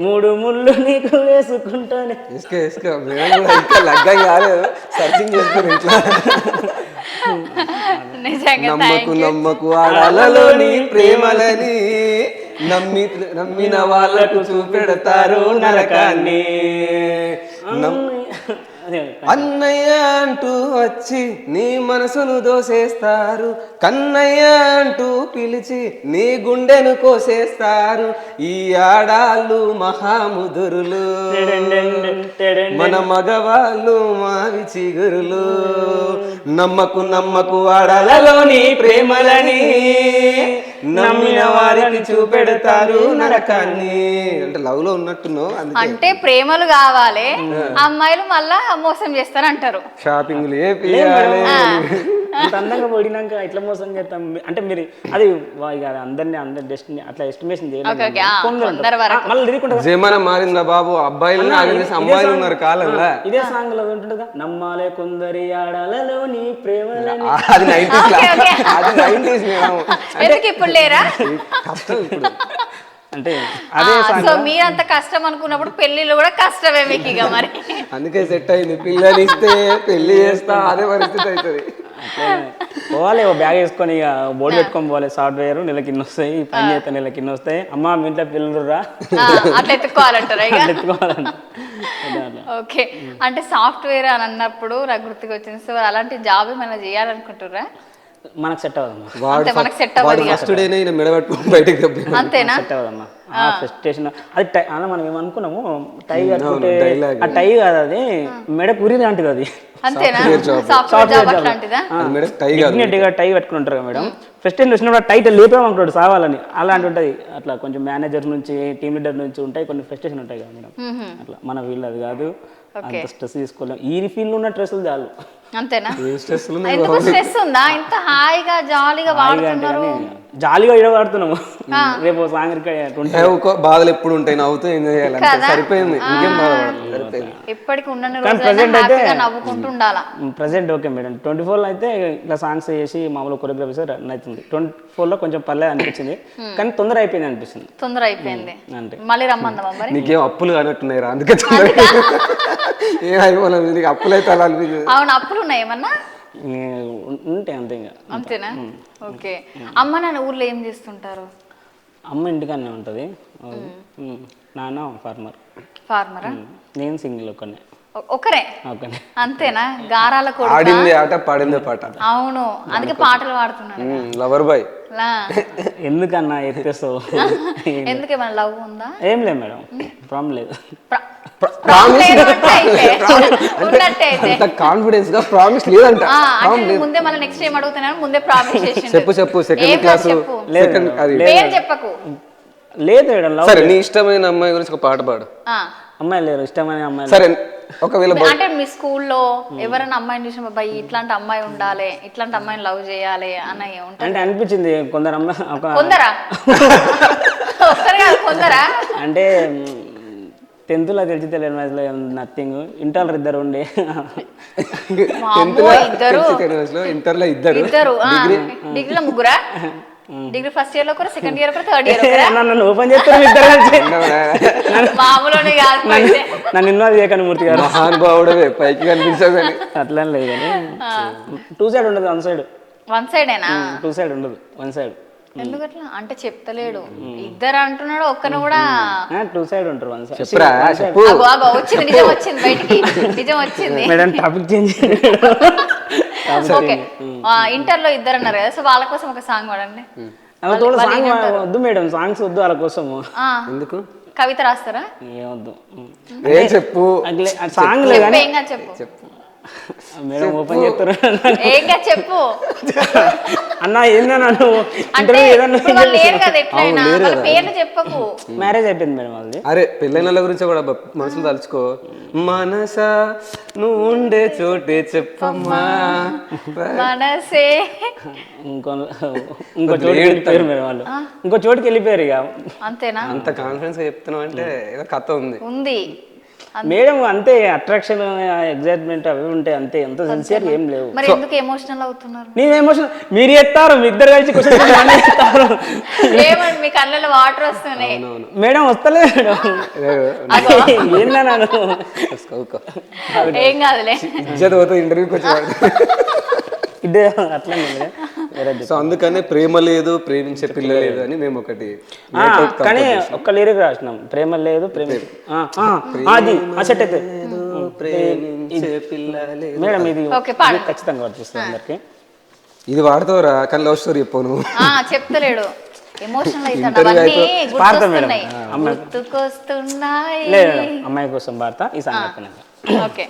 3 ముళ్ళు నీకు వేసుకుంటానే. లగ్గం కాలేదు, సర్చింగ్ చేసుకుని ఇంట్లో. నమ్మకు ఆడాలలోని ప్రేమలని నమ్మిన వాళ్ళకు చూపెడతారు నరకాన్ని. అన్నయ్య అంటూ వచ్చి నీ మనసును దోసేస్తారు, కన్నయ్య అంటూ పిలిచి నీ గుండెను కోసేస్తారు. ఈ ఆడాళ్ళు మహాముదురులు, మన మగవాళ్ళు మావి చిగురులు. నమ్మకు ఆడాలలోని ప్రేమలని నమ్మిన వారికి చూపెడతారు నరకాన్ని. అంటే లవ్ లో ఉన్నట్టున్నావు. అంటే ప్రేమలు కావాలి, అమ్మాయిలు మళ్ళా మోసం చేస్తారంటారు. షాపింగ్ అంత అందంగా పడినాక ఇట్లా మోసం చేస్తాం అంటే మీరు అది అందరి డెస్టినీ అట్లా ఎస్టిమేషన్ చేయలేదు. జమానా మారిందా బాబు, అబ్బాయిలు అమ్మాయిలు ఉన్నారు కాలంలో. ఇదే సాంగ్ లో ఉంటుందిగా నమ్మాలే కొందరి ఆడాలలోని ప్రేమ. అది 90s ఎందుకు ఇప్పుడు లేరా? కష్టం ఇప్పుడు. అంటే అదే సో మీరంత కష్టం అనుకున్నప్పుడు పెళ్లిళ్ళు కూడా కష్టమే మీకు ఇక మరి. అందుకే సెట్ అయింది, పిల్లలు ఇస్తే పెళ్లి చేస్తా అదే పరిస్థితి అవుతుంది. పోవాలి ఓ బ్యాగ్ వేసుకొని ఇక బోర్డు పెట్టుకొని పోవాలి. సాఫ్ట్వేర్ నెలకి ఇన్ని వస్తాయి, పని చేస్తే నెలకి ఇన్ని వస్తాయి, అమ్మ మీ ఇంట్లో పిల్లలు రా అట్లా ఎత్తుకోవాలంటారా? ఎత్తుకోవాలంట. ఓకే, అంటే సాఫ్ట్వేర్ అని అన్నప్పుడు నాకు గుర్తుకు వచ్చింది. సో అలాంటి జాబ్ ఏమైనా చేయాలనుకుంటుర్రా? మనకు సెట్ అవ్వదమ్మా. మనకు సెట్ అవ్వదు. అంతేనా? సెట్ అవ్వదమ్మా. ఫ్రస్ట్రేషన్ అది అలా మనం ఏమనుకున్నాము టై కట్టుకుంటే ఆ టై కాదు, అది మెడ కురి లాంటిది అది. అంతేనా? డిగ్నిటీగా టై కట్టుకుని ఉంటారు కదా మేడం. ఫ్రస్ట్రేషన్ వచ్చినప్పుడు టైట్ లేపేమనుకుంటాడు సావాలని, అలాంటి ఉంటుంది. అట్లా కొంచెం మేనేజర్ నుంచి టీమ్ లీడర్ నుంచి ఉంటాయి కొన్ని ఫ్రస్ట్రేషన్ ఉంటాయి కదా మేడం. అట్లా మన ఫీల్డ్ అది కాదు, అంత స్ట్రెస్ తీసుకోలేము. ఈ ఫీల్డ్ ఉన్న స్ట్రెస్లు చాలు. అంతేనా? ఎందుకు స్ట్రెస్ ఉందా? ఇంత హాయిగా జాలీగా వాడుతున్నారు. జాలీగా ఇడ వాడుతున్నాము. రేపు సాంగ్ బాధలు ఎప్పుడు ఉంటాయి, నవ్వుతూ ఎంజాయ్ చేయాలి, సరిపోయింది. ఎప్పటికి ఉన్న నవ్వుకుంటూ ఉండాలా. Present okay madam. 24లో అయితే ఇట్లా సాంగ్స్ చేసి మామూలు కొరియోగ్రఫీస్ రన్ అవుతుంది. 24లో కొంచెం పర్లేదు అనిపించింది, కానీ తొందర అయిపోయింది అనిపిస్తుంది. తొందర అయిపోయింది అంటే మళ్ళీ రమ్మందామా మరి? నీకేం అప్పులు కానట్టున్నాయి రా, అందుకే ఏమైపోలేదు అప్పులు అయితే అలా అనిపించింది. అవును, అప్పులు ఉన్నాయి ఏమన్నా? ఉంటాయి అంతే. అంతేనా? ఓకే. అమ్మ నాన్న ఊర్లో ఏం చేస్తుంటారు? అమ్మ ఇంటికన్నా ఉంటుంది, నాన్న ఫార్మరా. నేను సింగిల్ ఒకరే. అంతేనా? గారాల కొడుకు. ఆడింది ఆట పాడిందే పాట. అవును, అందుకే పాటలు పాడుతున్నాను. Lover boy. ఎందుకన్నా ఎత్తేస్తావు? ఎందుకేమన్నా లవ్ ఉందా? ఏం లేదు మేడం, ప్రాబ్లం లేదు. కాన్ఫిడెన్స్ గా ప్రామిస్ లేదంట. ముందే మళ్ళీ నెక్స్ట్ టైం అడుగుతున్నాను, ముందే ప్రామిస్ చేసి చెప్పు. సెకండ్ క్లాస్ చెప్పకు. లేదు మేడం. సరే, నీ ఇష్టమైన అమ్మాయి గురించి ఒక పాట పాడు. అమ్మాయి లేరు, ఇష్టమైన అమ్మాయి. సరే, ఒకవేళ అంటే మీ స్కూల్లో ఎవరైనా అమ్మాయిని చూసిన బాయ్ ఇట్లాంటి అమ్మాయి ఉండాలి, ఇట్లాంటి అమ్మాయిని లవ్ చేయాలి అని అంటే అనిపించింది. కొందరు అమ్మాయి కొందరా అంటే 10th తెలిసి తెలియని వయసులో నథింగ్. ఇంటర్ ఇద్దరు ఉండే, ఇంటర్లో ఇద్దరు, డిగ్రీలో ముగ్గురా? డిగ్రీ ఫస్ట్ ఇయర్ లో ఒకరు, సెకండ్ ఇయర్ ఒకరు, థర్డ్ ఇయర్ ఒకరు. నన్ను ఓపెన్ చేస్తారు ఇద్దరు కలిసి. మామూలునే కాదు అయితే. నన్ను ఇన్వాల్వ్ చేయకండి మూర్తి గారు. మహానుభావుడే పైకి కనిపించదు కానీ అట్లా లేదు కానీ 2 సైడ్ ఉండదు, 1 సైడ్. వన్ సైడేనా? 2 సైడ్ ఉండదు, 1 సైడ్. ఎందుకట్లా అంటే చెప్తలేడు, ఇద్దరు అంటున్నాడు, ఒక్కను కూడా 2 సైడ్ ఉంటారు, 1 సైడ్. చెప్పురా చెప్పు. అగో అగో వచ్చింది, నిజం వచ్చింది బయటికి, నిజం వచ్చింది. Madam topic change. Okay, inter లో ఇద్దరు అన్నారు కదా, సో వాళ్ళ కోసం ఒక సాంగ్ పాడండి. సాంగ్ వద్దు మేడం, సాంగ్స్ వద్దు వాళ్ళ కోసము. ఎందుకు? కవిత రాస్తారా? ఏమొద్దు. ఏం చెప్పు. సాంగ్ లేదు కానీ ఏంగా చెప్పు. మేడం ఓపెన్ చేస్తారు. ఏంగా చెప్పు అన్న ఏందన్నా నువ్వు అంటే ఇప్పుడు వాళ్ళు లేరు కదా, ఎట్లయినా వాళ్ళ పేర్లు చెప్పకు. మ్యారేజ్ అయిపోయింది మేడం వాళ్ళది. అరే పెళ్ళైన గురించి కూడా మనసులో తలుచుకో. మనసా నువ్వు ఉండే చోటే చెప్పమ్మా మనసే. ఇంకో చోటుకి వెళ్ళిపోయారు మేడం వాళ్ళు, ఇంకో చోటుకి వెళ్ళిపోయారు ఇక. అంతేనా? అంత కాన్ఫిడెన్స్ గా చెప్తున్నావు అంటే ఏదో కథ ఉంది. మేడం అంతే, అట్రాక్షన్ ఎగ్జైట్మెంట్ అవి ఉంటాయి అంతే, ఎంత సిన్సియర్ ఏం లేవు. మరి ఎందుకు ఎమోషనల్ అవుతున్నారు? నేను ఎమోషన్ మీరు ఎత్తారు, మీ ఇద్దరు కలిసి క్వశ్చన్ ఎత్తారు. ఏమండి మీ కళ్ళలో వాటర్ వస్తున్నాయి. మేడం వస్తలేదు మేడం, ఏందన్నాను. ఏం కాదులే, ఇజ్జత్ పోతుంది ఇంటర్వ్యూకి వచ్చి. ఇదే అట్లా సో అందుకనే ప్రేమ లేదు, ప్రేమించే పిల్ల లేదు అని మేము ఒకటి. కానీ ఒక్క లిరిక్ రాసినాం, ప్రేమ లేదు ప్రేమ అది సెట్ అయితే మేడం. ఇది ఖచ్చితంగా వర్తిస్తుంది అందరికి. ఇది వాడతావురా కానీ లవ్ స్టోరీ చెప్పు నువ్వు. చెప్తలేడు, ఎమోషనల్ అవుతాయి, గుర్తుకొస్తున్నాయి. లేదు అమ్మాయి కోసం వాడతా ఈ సాంగ్ అయిపోయినాక. ఓకే,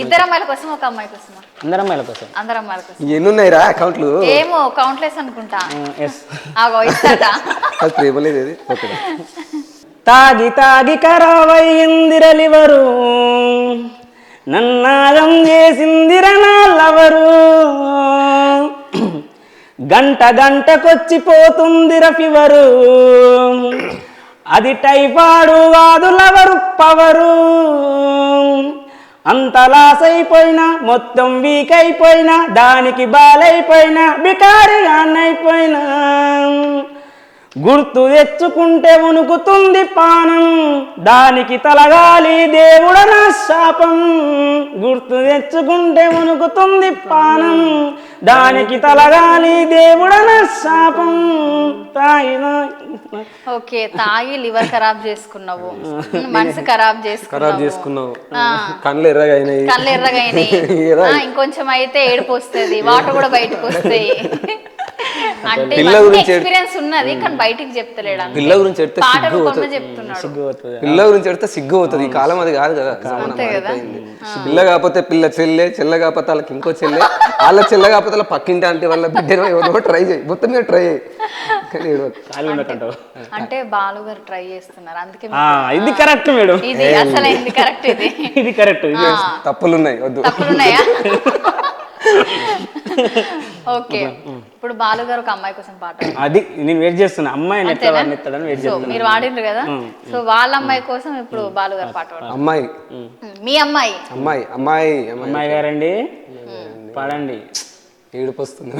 ఇద్దరు అమ్మాయిల కోసం ఒక అమ్మాయి కోసం? అందరు అమ్మాయిల కోసం. అందరు అమ్మాయిల కోసం. ఎన్ని ఉన్నాయిరా అకౌంట్లు? ఏమో కౌంట్లెస్ అనుకుంటా. ఇస్తాడా? అది ప్రేమ లేదు ఇది. తాగి తాగి ఖరాబయ్యిందిరలివరు, నన్నాగం చేసిందిర నాళ్ళవరు, గంట గంటకొచ్చిపోతుందిర ఫివరు, అది టైఫాయిడ్ కాదు లవరు పవరు, అంత లాస్ అయిపోయినా మొత్తం వీక్ అయిపోయినా, దానికి బాలైపోయినా బికారిగా అయిపోయినా, గుర్తు తెచ్చుకుంటే ఉనుకుతుంది పానం, దానికి తలగాలి దేవుడ నా శాపం, గుర్తు తెచ్చుకుంటే ఉనుకుతుంది పానం, దానికి తలగాలి దేవుడ నా శాపం. ఓకే, తాగి లివర్ ఖరాబ్ చేసుకున్నావు, మనసు ఖరాబ్ చేసుకున్నావు, కళ్ళు ఎర్రగైనాయి, ఇంకొంచెం అయితే ఏడుపు వస్తుంది, వాటర్ కూడా బయటకు వస్తాయి. అంటే ఎక్స్పీరియన్స్ ఉన్నది కానీ బయటికి చెప్తలేడు. పిల్ల గురించి చెప్తే సిగ్గు అవుతుంది. ఈ కాలం అది కాదు కదా. పిల్ల కాకపోతే పిల్ల చెల్లె, చెల్ల కాకపోతే వాళ్ళకి ఇంకో చెల్లె, వాళ్ళ చెల్ల కాకపోతే వాళ్ళ పక్కింటి ఆంటీ వాళ్ళ బిడ్డ ఎవరో ట్రై చేయి, మొత్తం మీద ట్రై చేయి. అంటే బాలు గారు ట్రై చేస్తున్నారు, అందుకే ఇది కరెక్ట్ మేడం. ఇది అసలు ఇది కరెక్ట్, ఇది కరెక్ట్. తప్పులున్నాయి, వద్దు. తప్పులున్నాయా? ఓకే, ఇప్పుడు బాలు గారు ఒక అమ్మాయి కోసం పాట. అది నేను వెయిట్ చేస్తున్నా, అమ్మాయిని ఎట్లా వర్ణిస్తాడని వెయిట్ చేస్తున్నా. మీరు వాడిండ్రు కదా, సో వాళ్ళ అమ్మాయి కోసం ఇప్పుడు బాలు గారు పాట పాడు. అమ్మాయి, మీ అమ్మాయి, అమ్మాయి అమ్మాయి అమ్మాయి గారండి పాడండి. ఏడుపు వస్తుంది.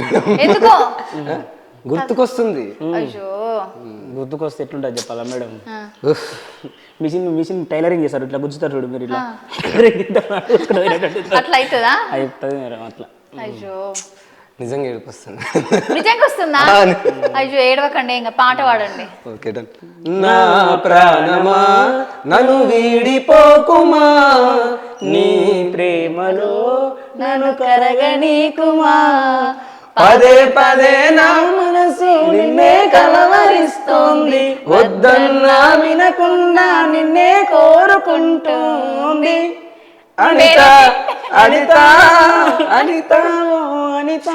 ఎందుకో గుర్తుకొస్తుంది. అయ్యో గుర్తుకొస్తే ఎట్లుంటుంది చెప్పాలా మేడం? మిషన్ టైలరింగ్ చేస్తారు, ఇట్లా గుంజుతారు చూడు మీరు, ఇట్లా అట్లా అవుతుందా? అవుతుంది మేడం అట్లా. అయ్యో నిజంగా ఏడుపు వస్తుంది. నిజంగా వస్తుందా? అయ్యో ఏడవకండి, ఇంకా పాట పాడండి. Okay done. నా ప్రాణమా నన్ను వీడిపోకుమా, నీ ప్రేమలో నన్ను కరగనీకుమా, పదే పదే నా మనసు నిన్నే కలవరిస్తోంది, వద్దన్నా వినకుండా నిన్నే కోరుకుంటోంది. అనిత అనిత అనిత అనిత.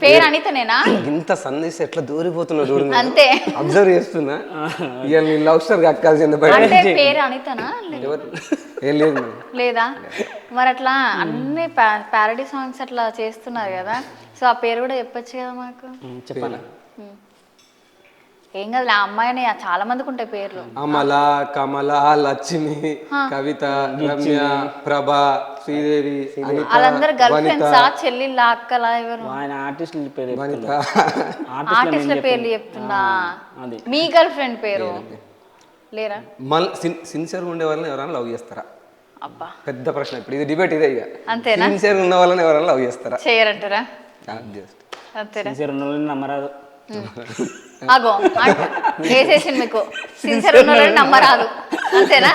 పేరు అనితనేనా? ఇంత సందేశం ఎట్లా దూరిపోతున్నాడు చూడు, అంతే అబ్జర్వ్ చేస్తున్నా. ఇక నీ లవ్ స్టార్ అక్కాల్సింది. అంటే పేరు అనితనా? ఏం లేదు లేదా? మరి అట్లా అన్ని ప్యారడీ సాంగ్స్ అట్లా చేస్తున్నారు కదా, సో ఆ పేరు కూడా చెప్పొచ్చు కదా మాకు. చెప్పాలా? ఏం కదా ఆ అమ్మాయిని చాలా మందికి ఉంటాయి పేర్లు. అమల, కమల, లక్ష్మి, కవిత, రమ్య, ప్రభ, శ్రీదేవి, అనిత, వాళ్ళందరూ గర్ల్ ఫ్రెండ్సా, చెల్లిళ్ళ, అక్కలా, ఎవరు? ఆయన ఆర్టిస్టుల పేరు వనిత. ఆర్టిస్టుల పేర్లు చెప్తున్నా. మీ గర్ల్ ఫ్రెండ్ పేరు లేరా? సిన్సియర్గా ఉండే వాళ్ళని ఎవరైనా లవ్ చేస్తారా? అబ్బా పెద్ద ప్రశ్న ఇప్పుడు, ఇది డిబేట్ ఇదే. ఇక అంతేనా? సిన్సియర్గా ఉన్న వాళ్ళని ఎవరైనా లవ్ చేస్తారా? చేయరంటారా? అంతేనా? నమ్మరాదు. అగో వేసేసింది మీకు. సిన్సియర్ ఉన్న వాళ్ళని నమ్మరాదు అంతేనా?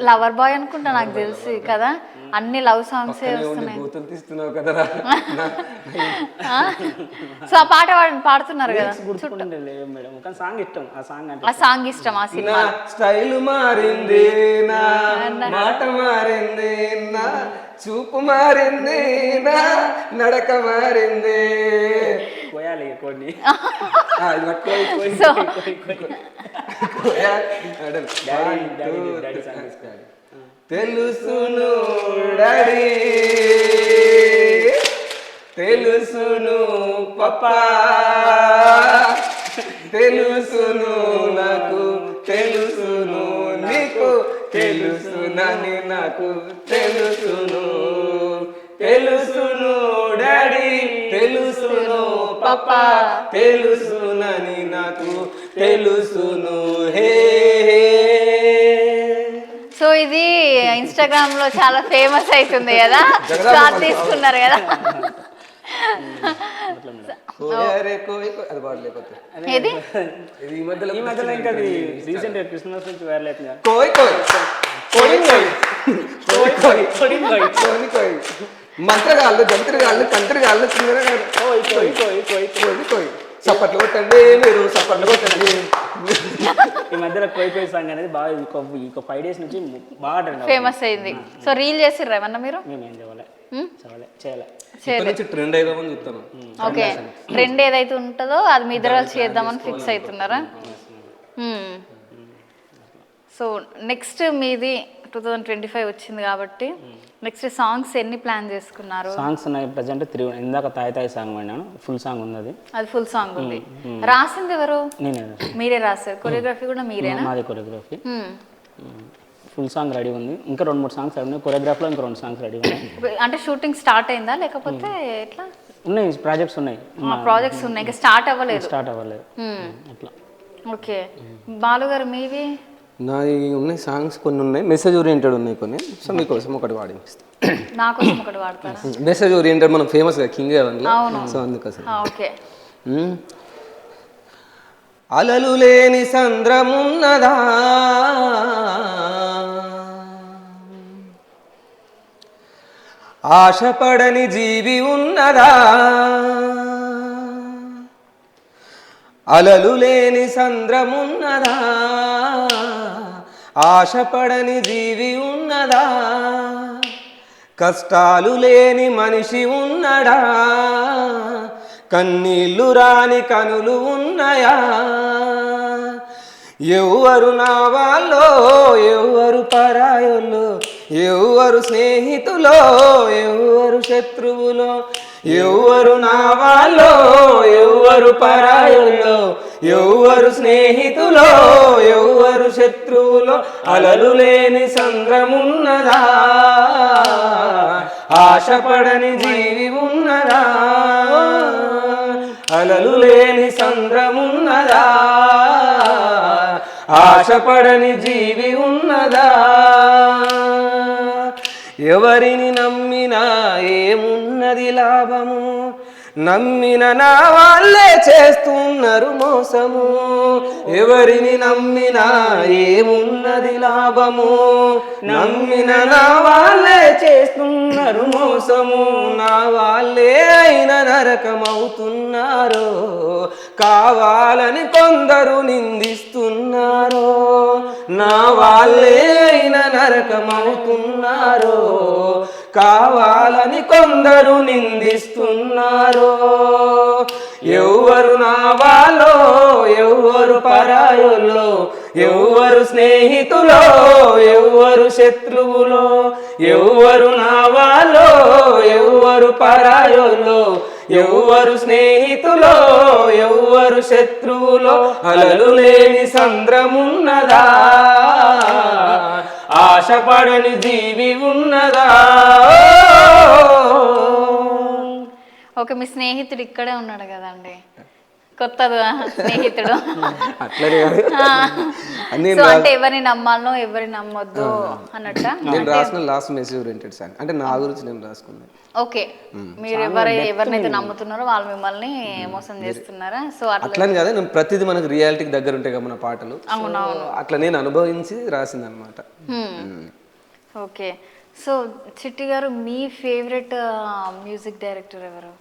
లవర్ బాయ్ అనుకుంటా నాకు తెలిసి కదా, అన్ని లవ్ సాంగ్స్ వస్తున్నాయి. సో ఆ పాట పాడుతున్నారు కదా, ఆ సాంగ్ ఇష్టం. ఆ సినిమా స్టైల్ మారింది, నా మాట మారింది, నా చూపు మారింది, నా నడక మారింది. తెలుసును డాడీ, తెలుసును పప్పా, తెలుసును నాకు, తెలుసును నీకు, తెలుసునని నాకు తెలుసును. తెలుసును డాడీ, తెలుసును పప్పా, తెలుసునని నాకు తెలుసును. హే సో ఇది ఇన్స్టాగ్రామ్ లో చాలా ఫేమస్ అవుతుంది కదా, సో అది తీసుకున్నారు కదా. ఏది ఈ మధ్యలో ఇంకా రీసెంట్ క్రిస్మస్ నుంచి వైరల్ అవుతుంది. మంత్రగాళ్ళు, జంత్రగాళ్ళు, కంత్రగాళ్ళు, సప్పట్లు కొట్టండి, మీరు సప్పట్లు కొట్టండి. ఈ మధ్యలో కోయి సాంగ్ అనేది బాగా ఇంకో 5 days నుంచి బాగా ఫేమస్ అయింది. సో రీల్ చేసిర్రా ఏమన్నా మీరు? మేమేం చేయలే. ట్రెండ్ అయిదామని చూస్తాను. ఓకే, ట్రెండ్ ఏదైతే ఉంటుందో అది మీ ఇద్దరు చేద్దామని ఫిక్స్ అవుతున్నారా? సో నెక్స్ట్ మీది 2025 వచ్చింది కాబట్టి నెక్స్ట్ సాంగ్స్ ఎన్ని ప్లాన్ చేసుకున్నారు? సాంగ్స్ ఉన్నాయి ప్రజెంట్ 3. ఇందాక తాయి తాయి సాంగ్ విన్నాను, ఫుల్ సాంగ్ ఉంది. అది ఫుల్ సాంగ్ ఉంది. రాసింది ఎవరు? నేనే. మీరే రాశారు? కొరియోగ్రఫీ కూడా మీరేనా? మాది కొరియోగ్రఫీ. ఫుల్ సాంగ్ రెడీ ఉంది. ఇంకా 2-3 సాంగ్స్ రెడీ ఉన్నాయి. కొరియోగ్రాఫీలో ఇంకా 2 సాంగ్స్ రెడీ ఉన్నాయి. అంటే షూటింగ్ స్టార్ట్ అయిందా లేకపోతే ఎట్లా? ఉన్నాయి, ప్రాజెక్ట్స్ ఉన్నాయి. ప్రాజెక్ట్స్ ఉన్నాయి, ఇంకా స్టార్ట్ అవ్వలేదు. అట్లా. ఓకే, బాలు గారు మీవి? నాది ఉన్నాయి సాంగ్స్, కొన్ని ఉన్నాయి మెసేజ్ ఓరియంటెడ్ ఉన్నాయి కొన్ని. సో మీకోసం ఒకటి పాడిస్తాను. నా కోసం ఒకటి పాడతారా? మెసేజ్ ఓరియంటెడ్ మనం ఫేమస్ కదా కింగ్ అందులో. సో అందుకోసం. ఓకే. అలలు లేని సంద్రమున్నదా, ఆశపడని జీవి ఉన్నదా, అలలు లేని సంద్రమున్నదా, ఆశపడని జీవి ఉన్నదా, కష్టాలు లేని మనిషి ఉన్నడా, కన్నీళ్ళు రాని కనులు ఉన్నాయా, ఎవ్వరు నా వాళ్ళో ఎవ్వరు పరాయోలో, ఎవ్వరు స్నేహితులో ఎవ్వరు శత్రువులో, ఎవ్వరు నా వాళ్ళో ఎవ్వరు పరాయోలో, ఎవ్వరు స్నేహితులో ఎవ్వరు శత్రువులో, అలలు లేని సంద్రమున్నదా, ఆశపడని జీవి ఉన్నదా, అలలు లేని సంద్రమున్నదా, ఆశపడని జీవి ఉన్నదా, ఎవరిని నమ్మినా ఏమున్నది లాభము, నమ్మిన నా వాళ్ళే చేస్తున్నారు మోసము, ఎవరిని నమ్మినా ఏమున్నది లాభము, నమ్మిన నా వాళ్ళే చేస్తున్నారు మోసము, నా వాళ్ళే అయిన నరకమవుతున్నారు, కావాలని కొందరు నిందిస్తున్నారు, నా వాళ్ళే అయిన నరకమవుతున్నారు, కావాలని కొందరు నిందిస్తున్నారు, ఎవ్వరు నా వాళ్ళో ఎవ్వరు పరాయోలో, ఎవ్వరు స్నేహితులో ఎవ్వరు శత్రువులో, ఎవ్వరు నా వాళ్ళో ఎవ్వరు పరాయోలో, ఎవ్వరు స్నేహితులో ఎవ్వరు శత్రువులో అలలు లేని సంద్రమున్నదా ఆశపడని జీవి ఉన్నదా. ఓకే, మీ స్నేహితుడు ఇక్కడే ఉన్నాడు కదండి, కొత్త స్నేహితుడు. అట్లనే కాదు. సో అంటే ఎవరిని నమ్మాలో ఎవరిని నమ్మొద్దు అన్నట్ట. నేను రాసిన లాస్ట్ మెసేజ్ ఓరియంటెడ్ సాంగ్, అంటే నా గురించి నేను రాసుకున్నాను. ఓకే, మీరు ఎవరినైతే నమ్ముతున్నారో వాళ్ళు మిమ్మల్ని మోసం చేస్తున్నారా? సో అట్లని కాదు, నేను ప్రతిదీ మనకు రియాలిటీకి దగ్గర ఉంటాయి కదా మన పాటలు, అట్లా నేను అనుభవించి రాసింది అనమాట. ఓకే, సో చిట్టి గారు మీ ఫేవరెట్ మ్యూజిక్ డైరెక్టర్ ఎవరు?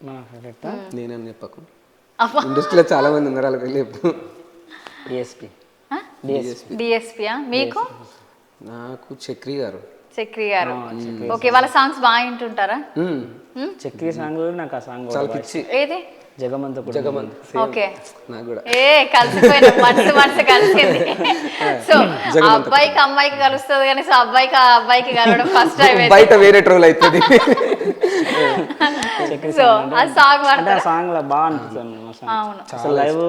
నా ఫేవరెట్ నేనని చెప్పకు, ఇండస్ట్రీలో చాలా మంది ఉన్నారు, వాళ్ళకి వెళ్ళి చెప్పు. డిఎస్పియా? మీకు? నాకు చక్రి గారు. చక్రి గారు, ఓకే. వాళ్ళ సాంగ్స్ బాగా వింటుంటారా? చక్రి సాంగ్ నాకు ఆ సాంగ్ చాలా పిచ్చి. ఏది? జగమంత ఓకే, నాకు కూడా కలిసిపోయిన మనసు కలిసింది. సో అబ్బాయికి అమ్మాయికి కలుస్తుంది కానీ సో అబ్బాయికి ఆ అబ్బాయికి కలవడం ఫస్ట్ టైం. బయట వేరే ట్రోల్ అవుతుంది. సో ఆ సాంగ్ అంటే ఆ సాంగ్ బాగా అనిపిస్తుంది. అసలు లైవ్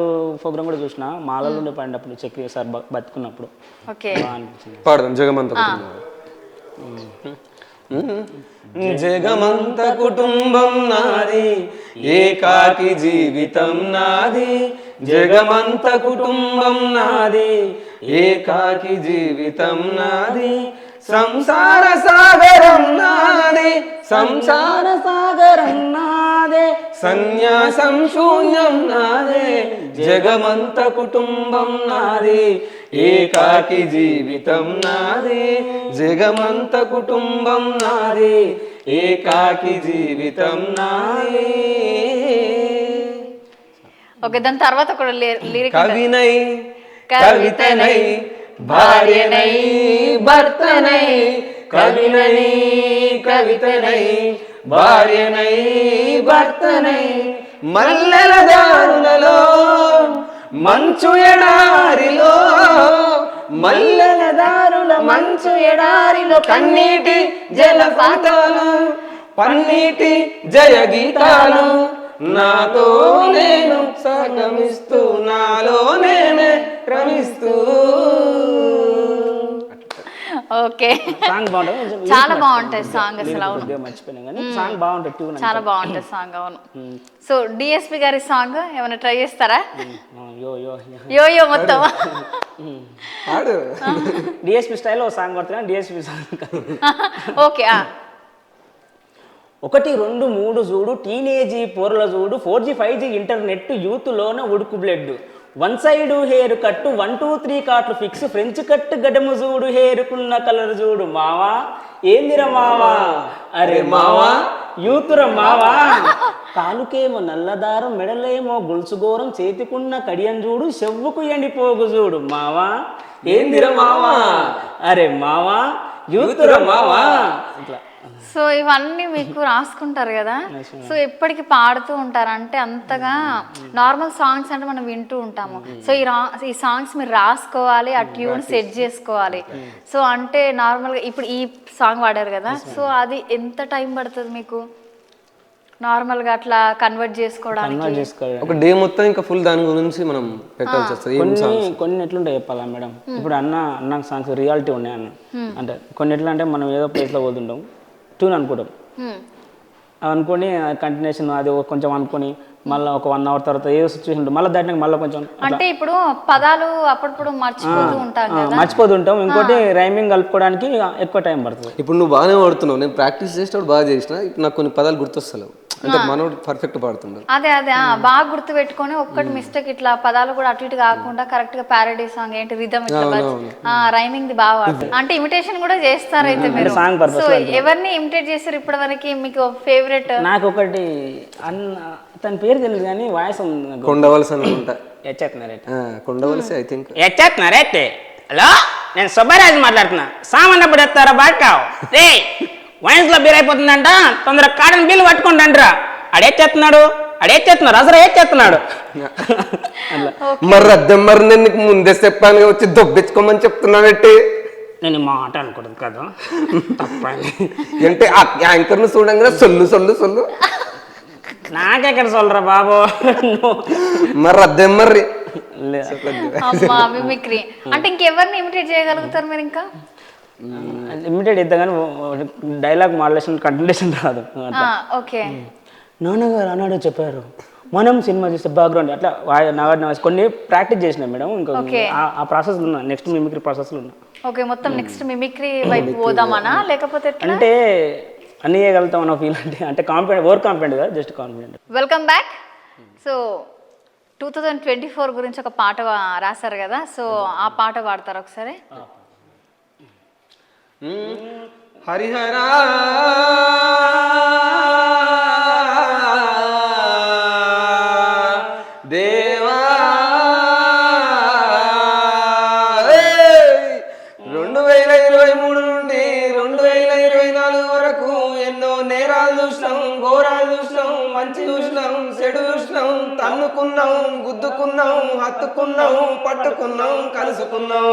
ప్రోగ్రామ్ కూడా చూసిన, మాలలో ఉండే పాడినప్పుడు చక్రి సార్ బతుకున్నప్పుడు ఓకే బాగా అనిపించింది. పాడదాం జగమంత. జగమంత కుటుంబం నాది, ఏకాకి జీవితం నాది. జగమంత కుటుంబం నాది, ఏకాకి జీవితం నాది. సంసార సాగరం నాది, సంసార సాగరం నాదే. సన్యాసం శూన్యం నాదే, జగమంత కుటుంబం నాది. ఏకాకి జీవితం నాది, జగమంత కుటుంబం నాది. ఏకాకి జీవితం నాది. ఓకే, దాని తర్వాత ఒక లిరిక్. కవినై కవితనై భార్యనై భర్తనై. కవినై కవితనై భార్యనై భర్తనై. మల్లెల దారులలో మంచు ఎడారిలో, మల్లెల దారుల మంచు ఎడారిలో కన్నీటి జలపాతాలు, పన్నీటి జయ గీతాలు. నాతో నేను సంగమిస్తూ, నాలో నేనే రమిస్తూ. ఓకే, సాంగ్ బాగుంటుంది, చాలా బాగుంటుంది సాంగ్. అసలు అవును, మర్చిపోయినా కానీ సాంగ్ బాగుంటుంది, ట్యూన్ చాలా బాగుంటుంది సాంగ్. అవును. సో డిఎస్పి గారి సాంగ్ ఏమైనా ట్రై చేస్తారా? యో మొత్తం డిఎస్పి స్టైల్లో సాంగ్ పడుతున్నా, డిఎస్పి సాంగ్. ఓకే, 1 2 3 చూడు, టీనేజీ పోర్ల చూడు, 4G 5G ఇంటర్నెట్, యూత్లోన ఉడుకు బ్లడ్, 1 సైడు హెయిర్ కట్టు, 1 2 3 కాట్లు ఫిక్స్, ఫ్రెంచ్ కట్ గడము చూడు, హెయిర్కున్న కలర్ చూడు. మావా ఏందిర మావా, అరే మావా యూతుర మావా. కాలుకేమో నల్లదారం, మెడలేమో గొలుసుగోరం, చేతికున్న కడియం చూడు, చెవ్వుకు ఎండిపోగు చూడు. మావా ఏందిర మావా, అరే మావా యూతుర మావా. ఇట్లా సో ఇవన్నీ మీకు రాసుకుంటారు కదా, సో ఎప్పటికీ పాడుతూ ఉంటారు అంటే అంతగా నార్మల్ సాంగ్స్ అంటే మనం వింటూ ఉంటాము. సో ఈ సాంగ్స్ మీరు రాసుకోవాలి, ఆ ట్యూన్ సెట్ చేసుకోవాలి. సో అంటే నార్మల్గా ఇప్పుడు ఈ సాంగ్ పాడారు కదా, సో అది ఎంత టైం పడుతుంది మీకు నార్మల్గా అట్లా కన్వర్ట్ చేసుకోవడానికి? ఒక డే మొత్తం ఇంకా ఫుల్ దాని గురించి మనం పెట్టాల్సి వస్తుంది. కొన్ని ఎట్లుంటాయి చెప్పాలా మేడం, ఇప్పుడు అన్న సాంగ్స్ రియాలిటీ ఉన్నాయి అన్న, అంటే కొన్ని ఎట్లా అంటే మనం ఏదో ప్లేస్లో పోతుంటాం, ట్యూన్ అనుకుంటాం, అనుకొని కంటిన్యూషన్ అది కొంచెం అనుకొని మళ్ళీ ఒక 1 అవర్ తర్వాత ఏ సిచ్యువేషన్ మళ్ళీ దాటినాక మళ్ళీ కొంచెం అంటే ఇప్పుడు పదాలు అప్పుడప్పుడు మర్చిపోతుంటాం. ఇంకోటి రైమింగ్ కలుపుకోవడానికి ఎక్కువ టైం పడుతుంది. ఇప్పుడు నువ్వు బాగానే పాడుతున్నావు, నేను ప్రాక్టీస్ చేసినప్పుడు బాగా చేసిన, ఇప్పుడు నాకు కొన్ని పదాలు గుర్తొస్తలేవు, అంటే మనోడు పర్ఫెక్ట్ పాడుతున్నాడు. అదే బాగా గుర్తు పెట్టుకొని ఒక్కటి మిస్టేక్ ఇట్లా పదాలు కూడా అటు ఇటు కాకుండా కరెక్ట్ గా ప్యారడీ సాంగ్ ఏంటి రిథమ్ ఇట్లా రైమింగ్ ది బాగా అంటే ఇమిటేషన్ కూడా చేస్తారు అయితే మీరు. సో ఎవరిని ఇమిటేట్ చేస్తారు ఇప్పటి వరకు మీకు ఫేవరెట్? నాకు ఒకటి తన పేరు తెలియదు కానీ వాయిస్ కొండవలసి అనుకుంటా, కొండవలసి ఐ థింక్. హలో, నేను సుబ్బరాజు మాట్లాడుతున్నా. సామాన్యప్పుడు ఎత్తారా బాట్కావు రే, వైన్స్లో బీర్ అయిపోతుందంట, తొందరగా కాటన్ బిల్లు పట్టుకుంటాండ్రా. అడేస్తున్నాడు అసలు ఏడ్చేస్తున్నాడు. మరి నేను నీకు ముందే చెప్పాను, వచ్చి దొబ్బించుకోమని చెప్తున్నా పెట్టి. నేను మాట అనుకోవడం కదా అంటే యాంకర్ను చూడంగా సొల్లు సొల్లు సొల్లు నాకెక్కడ సొల్లరా బాబు మర్ర దెమ్మర్రి అమ్మా మిమిక్రీ అంటే ఇంకెవరిని ఇమిటేట్ చేయగలుగుతారు మీరు ఇంకా? లిమిటెడ్ ఇద్దాం కానీ డైలాగ్ మాడ్యులేషన్ కంటిన్యూషన్ రాదు. ఓకే. నాన్నగారు అన్నాడు చెప్పారు మనం సినిమా చూస్తే బ్యాక్గ్రౌండ్ అట్లా కొన్ని ప్రాక్టీస్ చేసినా మేడం. ఇంకా ఆ ప్రాసెస్ ఉన్నా, నెక్స్ట్ మిమిక్రీ ప్రాసెస్లో ఉన్నా. ఓకే, మొత్తం నెక్స్ట్ మిమిక్రీ వైపు పోదామనా లేకపోతే అంటే అన్నీ చేయగలుగుతాం అన్న ఫీల్ అంటే కాన్ఫిడెంట్, ఓవర్ కాన్ఫిడెంట్ కదా, just confident. Welcome back. So 2024 గురించి ఒక పాట రాశారు కదా, సో ఆ పాట పాడతారు ఒకసారి? హరిహరా దేవా 2023 నుండి 2024 వరకు ఎన్నో నేరాలు చూసినాం, ఘోరాలు చూసినాం, మంచి చూసినాం, చెడు చూసినాం, తన్నుకున్నాం, గుద్దుకున్నాం, హత్తుకున్నాం, పట్టుకున్నాం, కలుసుకున్నాం.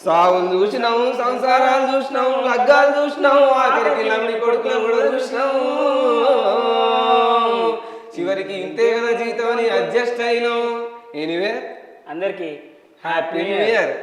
సాగులు చూసినాం, సంసారాలు చూసినాం, లగ్గాలు చూసినాం, ఆఖరికి లమ్మి కొడుకులు కూడా చూసినాం. చివరికి ఇంతే కదా జీవితం అని అడ్జస్ట్ అయినాం. ఎనీవే అందరికి happy new year.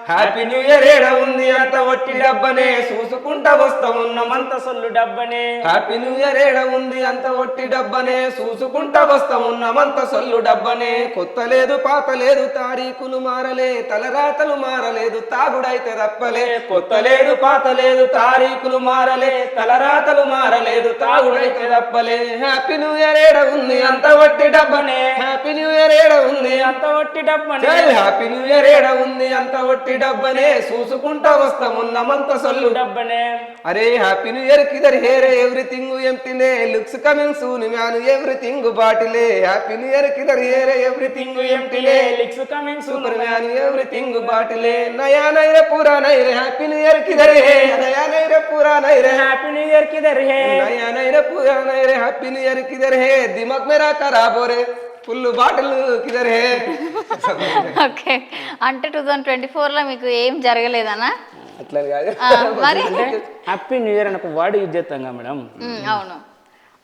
Happy new year ఏడ ఉంది అంత వట్టి డబ్బనే, చూసుకుంటా వస్తా ఉన్నామంత సొల్లు డబ్బనే. హ్యాపీ న్యూ ఇయర్ ఏడ ఉంది అంత వట్టి డబ్బనే, చూసుకుంటా వస్తా ఉన్నామంత సొల్లు డబ్బనే. కొత్త లేదు పాత లేదు తారీఖులు మారలే, తలరాతలు మారలేదు, తాగుడైతే తప్పలే. కొత్త లేదు పాత లేదు తారీఖులు మారలే, తలరాతలు మారలేదు, తాగుడైతే తప్పలే. హ్యాపీ న్యూ ఇయర్ ఏడ ఉంది అంత వట్టి డబ్బనే, హ్యాపీ న్యూ ఇయర్ ఏడ ఉంది అంత వట్టి డబ్బనే. హ్యాపీ న్యూ ఇయర్ ఏడ ఉంది అంత వట్టి డబ్బనే, చూసుకుంటా వస్తామున్నామంత సొల్లు డబ్బనే. అరే హ్యాపీ న్యూ ఇయర్ కిదర్ హేరే ఎవ్రీథింగ్ ఎంప్టీనే, looks coming soon man everything బాటిలే. హ్యాపీ న్యూ ఇయర్ కిదర్ హేరే ఎవ్రీథింగ్ ఎంప్టీనే, looks coming super man everything బాటిలే. నయా నైరే పూరా నైరే హ్యాపీ న్యూ ఇయర్ కిదర్ హే, నయా నైరే పూరా నైరే హ్యాపీ న్యూ ఇయర్ కిదర్ హే, నయా నైరే పూరా నైరే హ్యాపీ న్యూ ఇయర్ కిదర్ హే. దిమాగ్ మేరా ఖరాబ్ హో రే ఫుల్ బాటిల్ కిదర్ హే. ఓకే, అంటే 2024లో మీకు ఏం జరగలేదనా? అట్లా కాదు మరి హ్యాపీ న్యూ ఇయర్ అని ఒక వర్డ్ యూజ్ చేస్తాం కదా మేడం. అవును,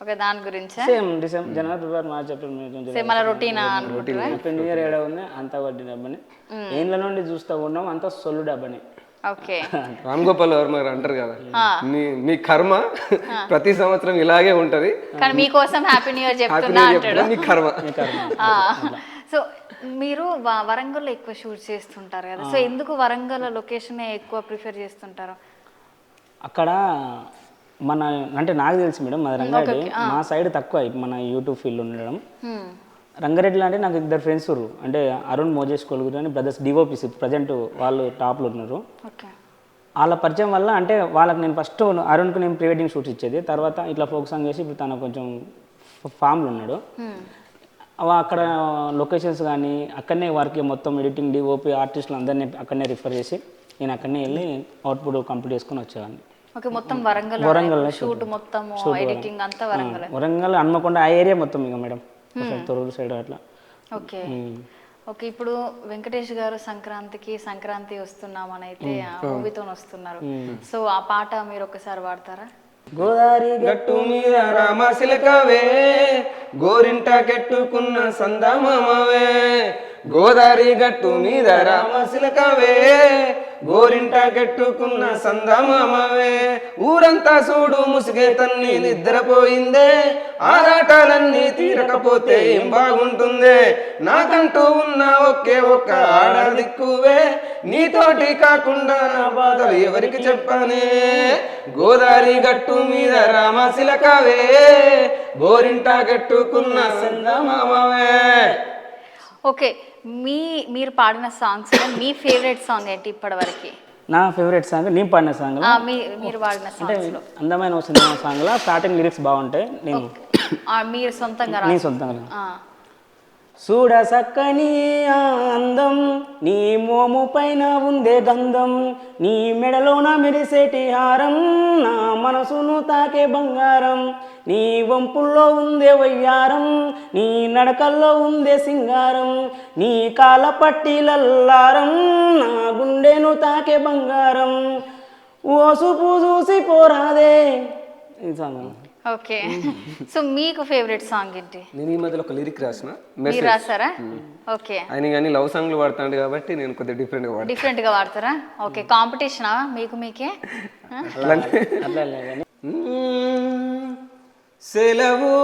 ఓకే, దాని గురించి సేమ్ డిసెంబర్ జనవరి ఫిబ్రవరి మార్చ్ ఏప్రిల్ మన రొటీన్ హ్యాపీ న్యూ ఇయర్ ఏడ ఉంది అంత వడ్డీ డబ్బని, ఏండ్ల నుండి చూస్తూ ఉన్నాం అంత సొల్లు డబ్బని. ఓకే, రామ్ గోపాల్ వర్మ గారు అంటారు కదా, మీ కర్మ ప్రతి సంవత్సరం ఇలాగే ఉంటది, కానీ మీకోసం హ్యాపీ న్యూ ఇయర్ చెప్తున్నా అంటాడు. మీ కర్మ. సో మీరు వరంగల్లో ఎక్కువ షూట్ చేస్తుంటారు కదా, సో ఎందుకు వరంగల్ లొకేషన్ ఎక్కువ ప్రిఫర్ చేస్తుంటారు? అక్కడ మన అంటే నాకు తెలిసి మేడం మాది రంగారెడ్డి, మా సైడ్ తక్కువ మన యూట్యూబ్ ఫీల్డ్ ఉండడం. రంగారెడ్డిలో అంటే నాకు ఇద్దరు ఫ్రెండ్స్ ఉన్నారు, అంటే అరుణ్ మోజేష్ కొలుగురు అని బ్రదర్స్ డిఓపిసి ప్రజెంట్ వాళ్ళు టాప్లో ఉన్నారు. వాళ్ళ పరిచయం వల్ల అంటే వాళ్ళకి నేను ఫస్ట్ అరుణ్కి నేను ప్రీ వెడ్డింగ్ షూట్స్ ఇచ్చేది, తర్వాత ఇట్లా ఫోక్ సాంగ్ చేసి ఇప్పుడు తను కొంచెం ఫామ్లో ఉన్నాడు. అక్కడ లొకేషన్స్ కానీ అక్కడనే వర్క్ మొత్తం ఎడిటింగ్ డిఓపి ఆర్టిస్టులు అందరినీ అక్కడనే రిఫర్ చేసి నేను అక్కడనే వెళ్ళి అవుట్పుట్ కంప్లీట్ చేసుకుని వచ్చేవాడిని. వరంగల్ షూట్ మొత్తం ఎడిటింగ్ అంతా వరంగల్ హన్మకొండ ఆ ఏరియా మొత్తం ఇక మేడం తొర్రూరు సైడ్ అట్లా. ఓకే ఓకే, ఇప్పుడు వెంకటేష్ గారు సంక్రాంతి వస్తున్నామని అయితే మూవీతో వస్తున్నారు, సో ఆ పాట మీరు ఒకసారి పాడతారా? గోదావరి గట్టు మీద రామశిలకవే, గోరింట కెట్టుకున్న సందమామవే. గోదావరి గట్టు మీద రామశిలకవే, గోరింట కెట్టుకున్న సందమామవే. ఊరంతా చూడు ముసిగే తన్ని నిద్రపోయిందే, ఆరాటాలన్నీ తీరకపోతే ఏం బాగుంటుందే. నాకంటూ ఉన్న ఒకే ఒక్క ఆడదిక్కువే, నీతోటి కాకుండా నా బాధలు ఎవరికి చెప్పనే. గోదావరి గట్టు మీద రామశిలకవే, గోరింట కట్టుకున్న సందమామవే. ఓకే, మీరు పాడిన సాంగ్స్ మీ ఫేవరెట్ సాంగ్ ఏంటి ఇప్పటి వరకు? నా ఫేవరెట్ సాంగ్ నేను పాడిన సాంగ్ మీరు పాడిన సాంగ్స్ లో అందమైన సినిమా సాంగ్ లో స్టార్టింగ్ లిరిక్స్ బాగుంటాయి. మీరు సొంతంగా చూడ సక్కని అందం, నీ మోము పైన ఉందే గంధం, నీ మెడలోన మెరిసేటి హారం, నా మనసును తాకే బంగారం, నీ వంపుల్లో ఉందే వయ్యారం, నీ నడకల్లో ఉందే సింగారం, నీ కాల పట్టిలల్లారం, నా గుండెను తాకే బంగారం. ఓ చూపు చూసి పోరాదే ఈ సాంగ్. ఓకే. సో మీకు ఫేవరెట్ సాంగ్ ఏంటి? నేను ఈ మధ్యలో ఒక లిరిక్ రాసిన మీరు రాసారా? ఓకే. ఆయన కానీ లవ్ సాంగ్లు వాడతాడు కాబట్టి నేను కొద్దిగా డిఫరెంట్ గా వాడతారా? ఓకే. కాంపిటీషనా మీకు మీకే? అట్లా కానీ సెలవు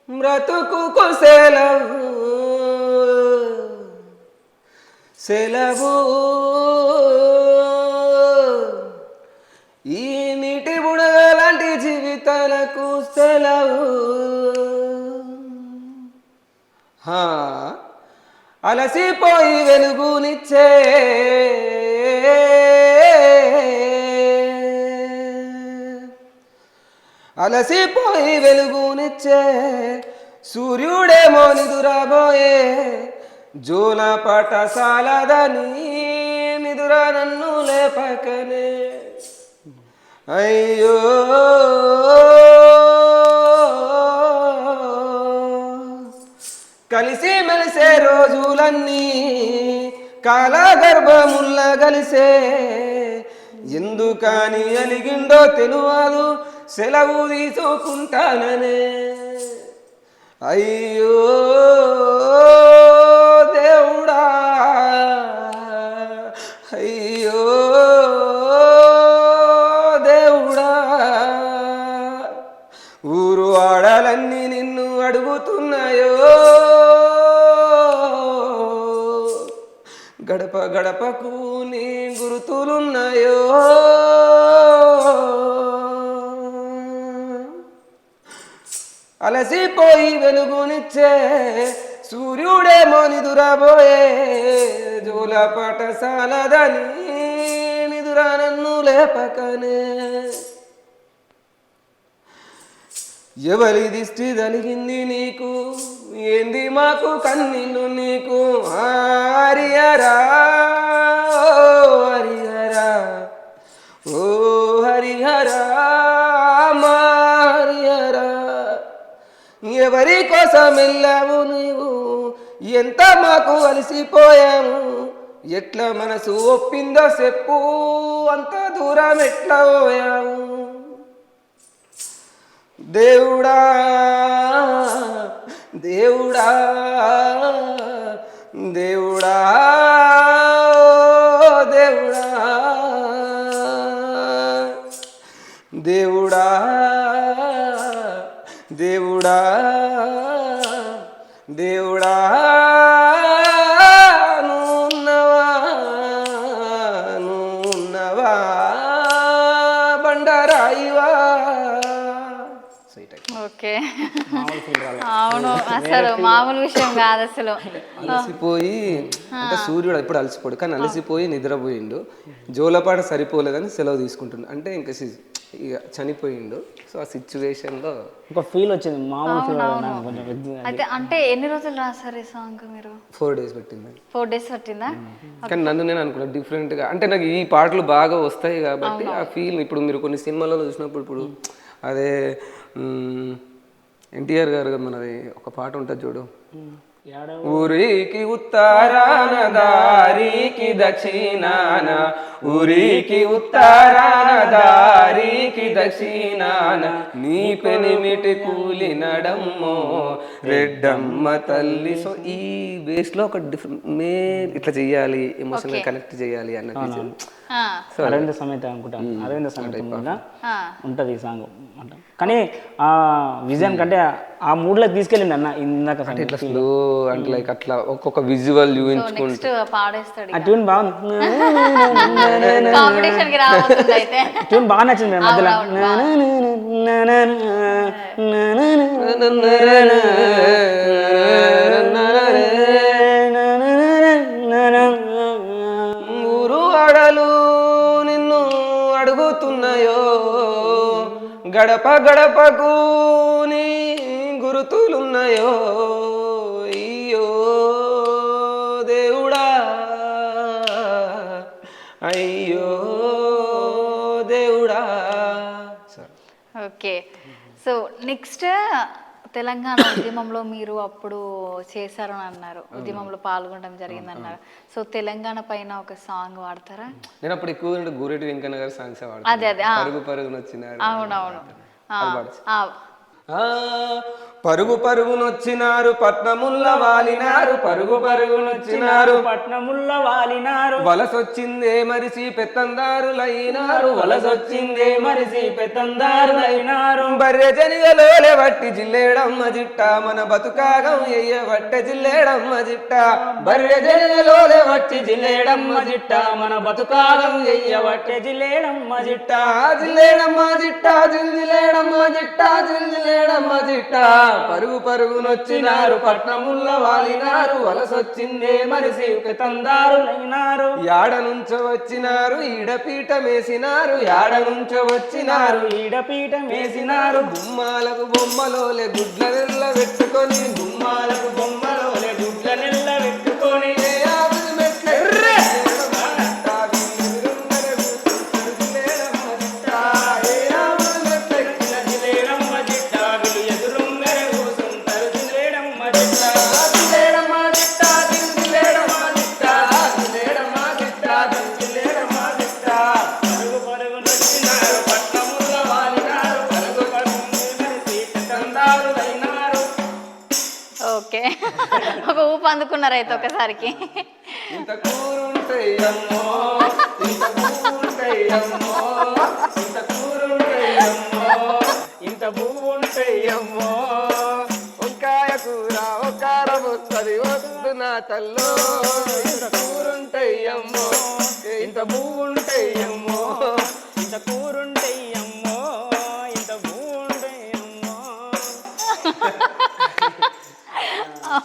బ్రతుకు సెలవు సెలవు ఈ నీటి బుడగలాంటి జీవితాలకు సెలవు అలసిపోయి వెలుగునిచ్చే అలసిపోయి వెలుగునిచ్చే సూర్యుడేమో నిదురబోయే జోల పాఠశాలదని నిదుర నన్ను లేపకనే అయ్యో కలిసి మెలిసే రోజులన్నీ కాలగర్భముల్ల కలిసే ఎందుకని అలిగిండో తెలువదు సెలవు తీసుకుంటాననే అయ్యో దేవుడా అయ్యో దేవుడా ఊరు ఆడాలన్నీ నిన్ను అడుగుతున్నాయో గడప గడపకు నీ గుర్తులున్నాయో అలసిపోయి వెలుగునిచ్చే సూర్యుడేమో నిదురబోయే జోల పాఠశాలదని నిదుర నన్ను లేపకనే ఎవరి దిష్టి తలిగింది నీకు ఏంది మాకు కన్నీళ్ళు నీకు హరిహరా హరిహరా ఓ హరిహరా మా హరిహరా ఎవరి కోసం వెళ్ళావు నీవు ఎంత మాకు అలసిపోయాము ఎట్లా మనసు ఒప్పిందో చెప్పు అంత దూరం ఎట్లా పోయాము దేవుడా దేవుడా దేవుడా దేవుడా దేవుడా దేవుడా దేవుడా నున్నవా బండరాయివా. ఓకే. అవును, అసలు మామూలు విషయం కాదు అసలు. అలసిపోయి అంటే సూర్యుడు ఎప్పుడు అలసిపోడు కానీ అలసిపోయి నిద్రపోయిండు జోలపాట సరిపోలేదని సెలవు తీసుకుంటుండు అంటే ఇంకా ఇక చనిపోయిండు. సో ఆ సిచ్యువేషన్లో ఒక ఫీల్ వచ్చింది, మామూలు ఫీల్ కొంచెం. అయితే అంటే ఎన్ని రోజులు రాశారు ఈ సాంగ్ మీరు? 4 days పట్టింది. 4 days పట్టిందా? కానీ నన్ను నేను అనుకున్నా డిఫరెంట్గా అంటే నాకు ఈ పాటలు బాగా వస్తాయి కాబట్టి ఆ ఫీల్ ఇప్పుడు మీరు కొన్ని సినిమాలలో చూసినప్పుడు ఇప్పుడు అదే ఎన్టీఆర్ గారు మనది ఒక పాట ఉంటుంది చూడు, ఊరికి ఉత్తరాన దారికి దక్షిణాన ఊరికి ఉత్తరాన దారికి దక్షిణాన నీ పెనిమిటి కూలి నడమ్మో రెడ్డమ్మ తల్లి. సో ఈ బేస్ లో ఒక డిఫరెంట్ ఇట్లా చెయ్యాలి, ఎమోషనల్ కనెక్ట్ చేయాలి అన్నది. అరవింద సమేత అనుకుంటాను, అరవింద సమేత ఉంటుంది ఈ సాంగ్. కానీ ఆ విజన్ కంటే ఆ మూడ్ లోకి తీసుకెళ్ళింది అన్న ఇందాక. ఇట్లా స్లో అంటే లైక్ అట్లా ఒక్కొక్క విజువల్ చూపించుకుంటూ పాడేస్తాడు. ఆ ట్యూన్ బాగుంది, ట్యూన్ బాగా నచ్చింది మేడం మధ్యలో. ఊరు ఆడలు నిన్ను అడుగుతున్నాయో గడప గడపకు నీ గుర్తులున్నాయో అయ్యో దేవుడా అయ్యో దేవుడా. ఓకే. సో నెక్స్ట్ తెలంగాణ ఉద్యమంలో మీరు అప్పుడు చేశారని అన్నారు, ఉద్యమంలో పాల్గొనడం జరిగింది అన్నారు. సో తెలంగాణ పైన ఒక సాంగ్ వాడతారా? నేను అప్పుడు ఎక్కువ గూరెటి వెంకన్న గారి సాంగ్స్ అదే అదే పరుగు పరుగునొచ్చినారు. అవునవును. పరుగు పరుగునొచ్చినారు పట్నముల్ల వాలినారు, పరుగు పరుగునొచ్చినారు పట్నముల్ల వాలినారు, వలసొచ్చిందే మరిసి పెత్తందారులైనారు, వలసొచ్చిందే మరిసి పెత్తందారులైనారు. బర్రె జనిగలోలే వట్టి జిల్లేడమ్మ జిట్ట, మన బతుకాగం ఎయ్యబట్టె జిల్లేడమ్మ జిట్ట. బర్రె జనిగలోలే వట్టి జిల్లేడమ్మ జిట్ట, మన బతుకాగం ఎయ్యబట్టె జిల్లేడమ్మ జిట్ట. జిల్లేడమ్మ జిట్ట జిల్లేడమ్మ జిట్ట జిల్లేడమ్మ జిట్ట. పరుగు పరుగునొచ్చినారు పట్నముల్ల వాలినారు, వలసొచ్చిందే మరిసి పెత్తందారులైనారు. యాడ నుంచో వచ్చినారు ఈడపీఠమేసినారు, యాడ నుంచో వచ్చినారు ఈడపీఠమేసినారు. గుమ్మాలకు బొమ్మలోలే గుడ్ల నెల్ల పెట్టుకొని, గుమ్మాలకు బొమ్మలోలే గుడ్ల నెల్ల పెట్టుకొని ఓకే, ఒక ఊపు అందుకున్నారు అయితే ఒకసారికి. ఇంత కూరుంటయ్యమ్మో, ఇంత కూరుంటయ్యమ్మో, ఇంత కూరుంటయ్యమ్మో, ఇంత పువ్వుంటయ్యమ్మో. వంకాయ కూర ఒకార వస్తుంది వద్దు నా తల్లో, ఇంత కూరుంటయ్యమ్మో, ఇంత పువ్వుంటయ్యమ్మో, ఇంత కూరుంటయ్యమ్మో, ఇంత పువ్వుంటయ్యమ్మో.